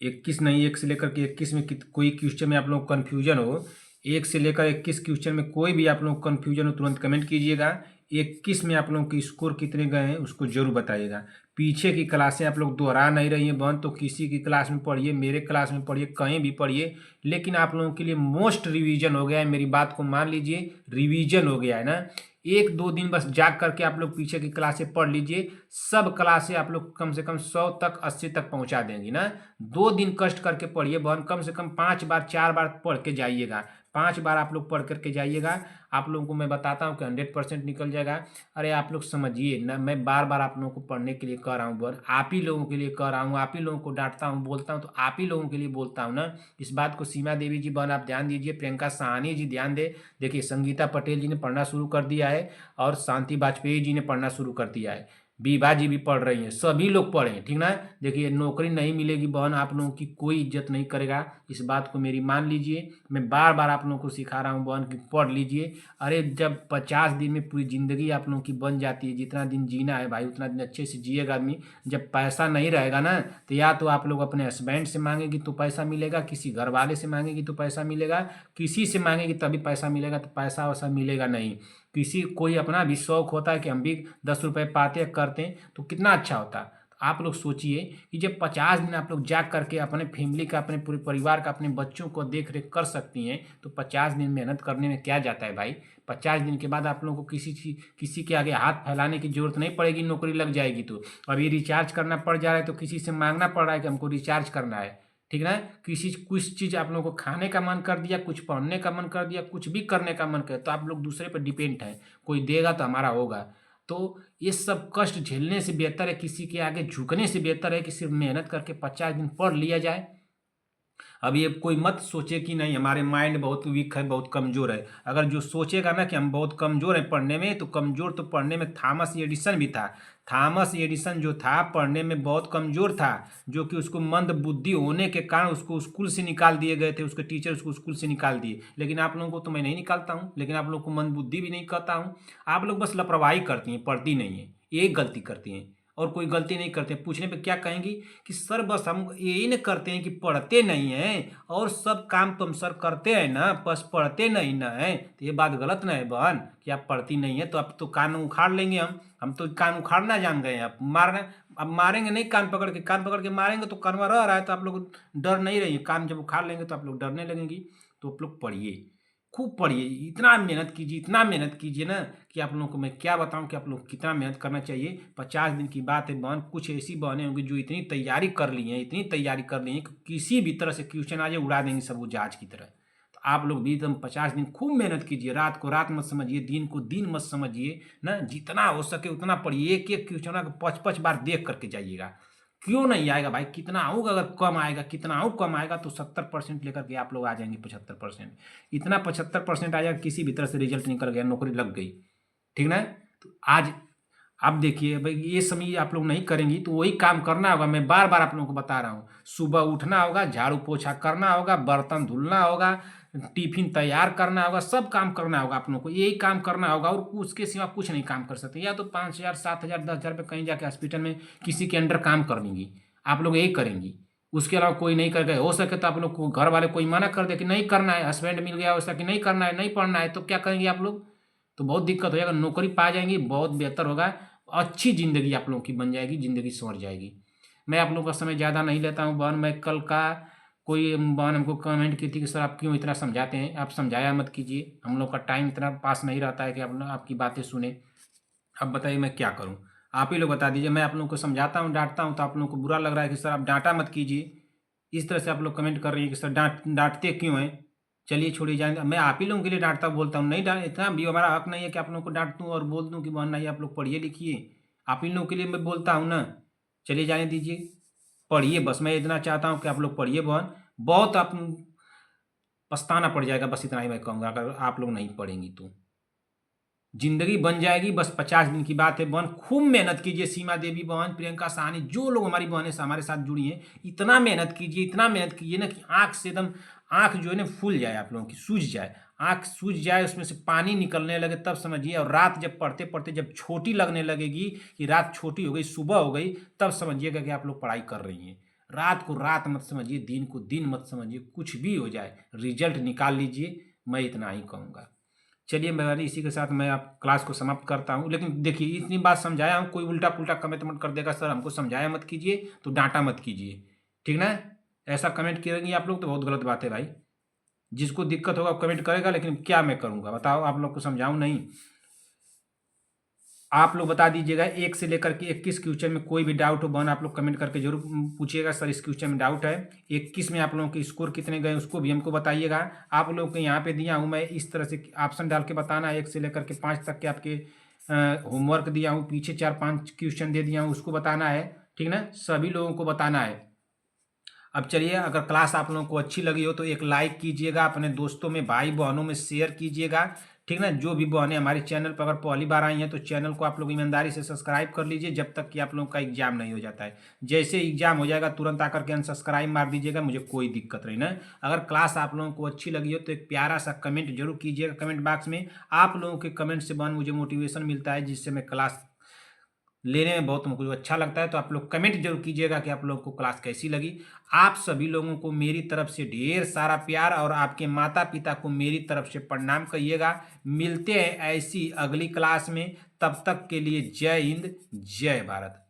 21 नहीं, 1 से लेकर के 21 में कोई क्वेश्चन में आप लोग कन्फ्यूजन हो, 1 से लेकर 21 क्वेश्चन में कोई भी आप लोग कन्फ्यूजन हो तुरंत कमेंट कीजिएगा। 21 में आप लोगों के स्कोर कितने गए हैं उसको जरूर बताइएगा। पीछे की क्लासें आप लोग दोहरा नहीं रही हैं बंद, तो किसी की क्लास में पढ़िए, मेरे क्लास में पढ़िए, कहीं भी पढ़िए, लेकिन आप लोगों के लिए मोस्ट रिवीजन हो गया है। मेरी बात को मान लीजिए, रिवीजन हो गया है ना। 1-2 दिन बस जाग करके आप लोग पीछे की क्लासें पढ़ लीजिए, सब क्लासें आप लोग कम से कम 100 तक 80 तक पहुंचा देंगी ना। 2 दिन कष्ट करके पढ़िए बहन, कम से कम 5 बार 4 बार पढ़ के जाइएगा। 5 बार आप लोग पढ़ करके जाइएगा, आप लोगों को मैं बताता हूँ कि 100% निकल जाएगा। अरे आप लोग समझिए ना, मैं बार बार आप लोगों को पढ़ने के लिए कह रहा हूँ बहन, आप ही लोगों के लिए कह रहा हूँ, आप ही लोगों को डांटता हूँ, बोलता हूँ तो आप ही लोगों के लिए बोलता हूँ ना। इस बात को सीमा देवी जी बहन आप ध्यान दीजिए, प्रियंका साहनी जी ध्यान दे। देखिए संगीता पटेल जी ने पढ़ना शुरू कर दिया है और शांति वाजपेयी जी ने पढ़ना शुरू कर दिया है, बीबा जी भी पढ़ रही हैं, सभी लोग पढ़ें, ठीक ना। देखिए नौकरी नहीं मिलेगी बहन, आप लोगों की कोई इज्जत नहीं करेगा, इस बात को मेरी मान लीजिए। मैं बार बार आप लोगों को सिखा रहा हूँ बहन कि पढ़ लीजिए। अरे जब 50 दिन में पूरी ज़िंदगी आप लोगों की बन जाती है, जितना दिन जीना है भाई उतना दिन अच्छे से जिएगा आदमी। जब पैसा नहीं रहेगा ना, तो या तो आप लोग अपने हस्बैंड से मांगेगी तो पैसा मिलेगा, किसी घर वाले से मांगेगी तो पैसा मिलेगा, किसी से मांगेगी तभी पैसा मिलेगा, तो पैसा वैसा मिलेगा नहीं। किसी कोई अपना भी शौक होता है कि हम भी 10 रुपये पाते हैं करते हैं तो कितना अच्छा होता। तो आप लोग सोचिए कि जब 50 दिन आप लोग जाग करके अपने फैमिली का, अपने पूरे परिवार का, अपने बच्चों को देख रेख कर सकती हैं, तो 50 दिन मेहनत करने में क्या जाता है भाई। 50 दिन के बाद आप लोगों को किसी के आगे हाथ फैलाने की जरूरत नहीं पड़ेगी, नौकरी लग जाएगी तो। अब ये रिचार्ज करना पड़ जा रहा है तो किसी से मांगना पड़ रहा है कि हमको रिचार्ज करना है, ठीक ना। किसी कुछ चीज़ आप लोगों को खाने का मन कर दिया, कुछ पढ़ने का मन कर दिया, कुछ भी करने का मन कर, तो आप लोग दूसरे पर डिपेंड हैं, कोई देगा तो हमारा होगा। तो ये सब कष्ट झेलने से बेहतर है, किसी के आगे झुकने से बेहतर है कि सिर्फ मेहनत करके 50 दिन पढ़ लिया जाए। अब ये कोई मत सोचे कि नहीं हमारे माइंड बहुत वीक है, बहुत कमज़ोर है। अगर जो सोचेगा ना कि हम बहुत कमज़ोर हैं पढ़ने में, तो कमज़ोर तो पढ़ने में थॉमस एडिसन भी था। थॉमस एडिसन जो था पढ़ने में बहुत कमज़ोर था, जो कि उसको मंद बुद्धि होने के कारण उसको स्कूल से निकाल दिए गए थे, उसके टीचर उसको स्कूल से निकाल दिए। लेकिन आप लोगों को तो मैं नहीं निकालता हूँ, लेकिन आप लोग को मंद बुद्धि भी नहीं कहता हूँ। आप लोग बस लापरवाही करती हैं, पढ़ती नहीं है, एक गलती करती हैं और कोई गलती नहीं करते। पूछने पे क्या कहेंगी कि सर बस हम यही न करते हैं कि पढ़ते नहीं हैं, और सब काम तो हम सर करते हैं ना, बस पढ़ते नहीं ना है। तो ये बात गलत ना है बहन कि आप पढ़ती नहीं है, तो अब तो कान उखाड़ लेंगे हम तो कान उखाड़ना जान गए हैं। अब मारना, अब मारेंगे नहीं, कान पकड़ के, कान पकड़ के मारेंगे तो कानवा रह रहा है तो आप लोग डर नहीं रही, कान जब उखाड़ लेंगे तो आप लोग डरने लगेंगी। तो आप लोग पढ़िए, खूब पढ़िए, इतना मेहनत कीजिए ना कि आप लोगों को मैं क्या बताऊं कि आप लोग कितना मेहनत करना चाहिए। 50 दिन की बात है बहन, कुछ ऐसी बहनें होंगी जो इतनी तैयारी कर ली हैं, इतनी तैयारी कर ली हैं कि किसी भी तरह से क्वेश्चन आ जाए उड़ा देंगी सब वो जहाज की तरह। तो आप लोग भी एकदम 50 दिन खूब मेहनत कीजिए, रात को रात मत समझिए, दिन को दिन मत समझिए ना, जितना हो सके उतना पढ़िए, एक एक क्वेश्चन को 5-5 बार देख करके जाइएगा। क्यों नहीं आएगा भाई, कितना आऊँगा, अगर कम आएगा, कितना आऊँ कम आएगा तो 70% लेकर के आप लोग आ जाएंगे 75%। इतना 75% आ जाएगा, किसी भी तरह से रिजल्ट निकल गया, नौकरी लग गई, ठीक ना। तो आज अब देखिए भाई, ये समय आप लोग नहीं करेंगी तो वही काम करना होगा। मैं बार बार आप लोगों को बता रहा हूँ, सुबह उठना होगा, झाड़ू पोछा करना होगा, बर्तन धुलना होगा, टिफिन तैयार करना होगा, सब काम करना होगा आप लोगों को, यही काम करना होगा और उसके सिवा कुछ नहीं काम कर सकते। या तो 5,000 7,000 10,000 रुपये कहीं जाके हॉस्पिटल में किसी के अंडर काम कर लेंगी, आप लोग यही करेंगी। उसके अलावा कोई नहीं कर गए, हो सके तो आप लोग को घर वाले कोई मना कर दे कि नहीं करना है, हस्बैंड मिल गया वैसा कि नहीं करना है, नहीं पढ़ना है, तो क्या करेंगे आप लोग, तो बहुत दिक्कत हो जाएगा। नौकरी पा जाएंगी, बहुत बेहतर होगा, अच्छी ज़िंदगी आप लोगों की बन जाएगी, ज़िंदगी संवर जाएगी। मैं आप लोगों का समय ज़्यादा नहीं लेता हूँ बहन। मैं कल का कोई बहन हमको कमेंट की थी कि सर आप क्यों इतना समझाते हैं, आप समझाया मत कीजिए, हम लोग का टाइम इतना पास नहीं रहता है कि आप आपकी बातें सुने। अब बताइए मैं क्या करूं, आप ही लोग बता दीजिए। मैं आप लोगों को समझाता हूं, डांटता हूं तो आप लोगों को बुरा लग रहा है कि सर आप डांटा मत कीजिए। इस तरह से आप लोग कमेंट कर रही हैं कि सर डांटते क्यों हैं। चलिए छोड़िए जाएंगे, मैं आप ही लोगों के लिए डांटता बोलता हूँ, नहीं डांट, इतना भी हमारा हक नहीं है कि आप लोगों को डांट दूँ और बोल दूँ कि बहन नहीं आप लोग पढ़िए लिखिए। आप इन लोगों के लिए मैं बोलता हूँ ना। चलिए जाने दीजिए, पढ़िए, बस मैं इतना चाहता हूँ कि आप लोग पढ़िए बहन। बहुत आप पछताना पड़ जाएगा, बस इतना ही मैं कहूँगा, अगर आप लोग नहीं पढ़ेंगी तो जिंदगी बन जाएगी। बस 50 दिन की बात है बहन, खूब मेहनत कीजिए। सीमा देवी बहन, प्रियंका साहनी, जो लोग हमारी बहनें हमारे साथ जुड़ी हैं, इतना मेहनत कीजिए, इतना मेहनत कीजिए ना कि आँख से एकदम आँख जो है ना फूल जाए, आप लोगों की सूज जाए, आँख सूज जाए, उसमें से पानी निकलने लगे, तब समझिए। और रात जब पढ़ते पढ़ते जब छोटी लगने लगेगी कि रात छोटी हो गई, सुबह हो गई, तब समझिएगा कि आप लोग पढ़ाई कर रही हैं। रात को रात मत समझिए, दिन को दिन मत समझिए, कुछ भी हो जाए रिजल्ट निकाल लीजिए, मैं इतना ही कहूँगा। चलिए मैं इसी के साथ मैं आप क्लास को समाप्त करता हूँ। लेकिन देखिए इतनी बात समझाया हूँ, कोई उल्टा पुल्टा कमेंट मत कर देगा सर हमको समझाया मत कीजिए तो डांटा मत कीजिए, ठीक ना। ऐसा कमेंट करेंगे आप लोग तो बहुत गलत बात है भाई। जिसको दिक्कत होगा कमेंट करेगा, लेकिन क्या मैं करूँगा बताओ, आप लोग को समझाऊँ नहीं। आप लोग बता दीजिएगा 1 से लेकर के 21 क्वेश्चन में कोई भी डाउट हो बहन, आप लोग कमेंट करके जरूर पूछिएगा सर इस क्वेश्चन में डाउट है। 21 में आप लोगों के स्कोर कितने गए उसको भी हमको बताइएगा। आप लोगों को यहाँ पे दिया हूँ मैं, इस तरह से ऑप्शन डाल के बताना है, 1 से लेकर के 5 तक के आपके होमवर्क दिया हूँ, पीछे 4-5 क्वेश्चन दे दिया हूँ, उसको बताना है, ठीक ना, सभी लोगों को बताना है। अब चलिए, अगर क्लास आप लोगों को अच्छी लगी हो तो एक लाइक कीजिएगा, अपने दोस्तों में भाई बहनों में शेयर कीजिएगा, ठीक ना। जो भी बहनें हमारे चैनल पर अगर पहली बार आई हैं तो चैनल को आप लोग ईमानदारी से सब्सक्राइब कर लीजिए, जब तक कि आप लोगों का एग्जाम नहीं हो जाता है। जैसे एग्जाम हो जाएगा तुरंत आकर के अनसब्सक्राइब मार दीजिएगा, मुझे कोई दिक्कत नहीं ना। अगर क्लास आप लोगों को अच्छी लगी हो तो एक प्यारा सा कमेंट जरूर कीजिएगा कमेंट बॉक्स में। आप लोगों के कमेंट से बहन मुझे मोटिवेशन मिलता है, जिससे मैं क्लास लेने में बहुत मुझे अच्छा लगता है। तो आप लोग कमेंट जरूर कीजिएगा कि आप लोगों को क्लास कैसी लगी। आप सभी लोगों को मेरी तरफ से ढेर सारा प्यार और आपके माता पिता को मेरी तरफ से प्रणाम कहिएगा। मिलते हैं ऐसी अगली क्लास में, तब तक के लिए जय हिंद जय भारत।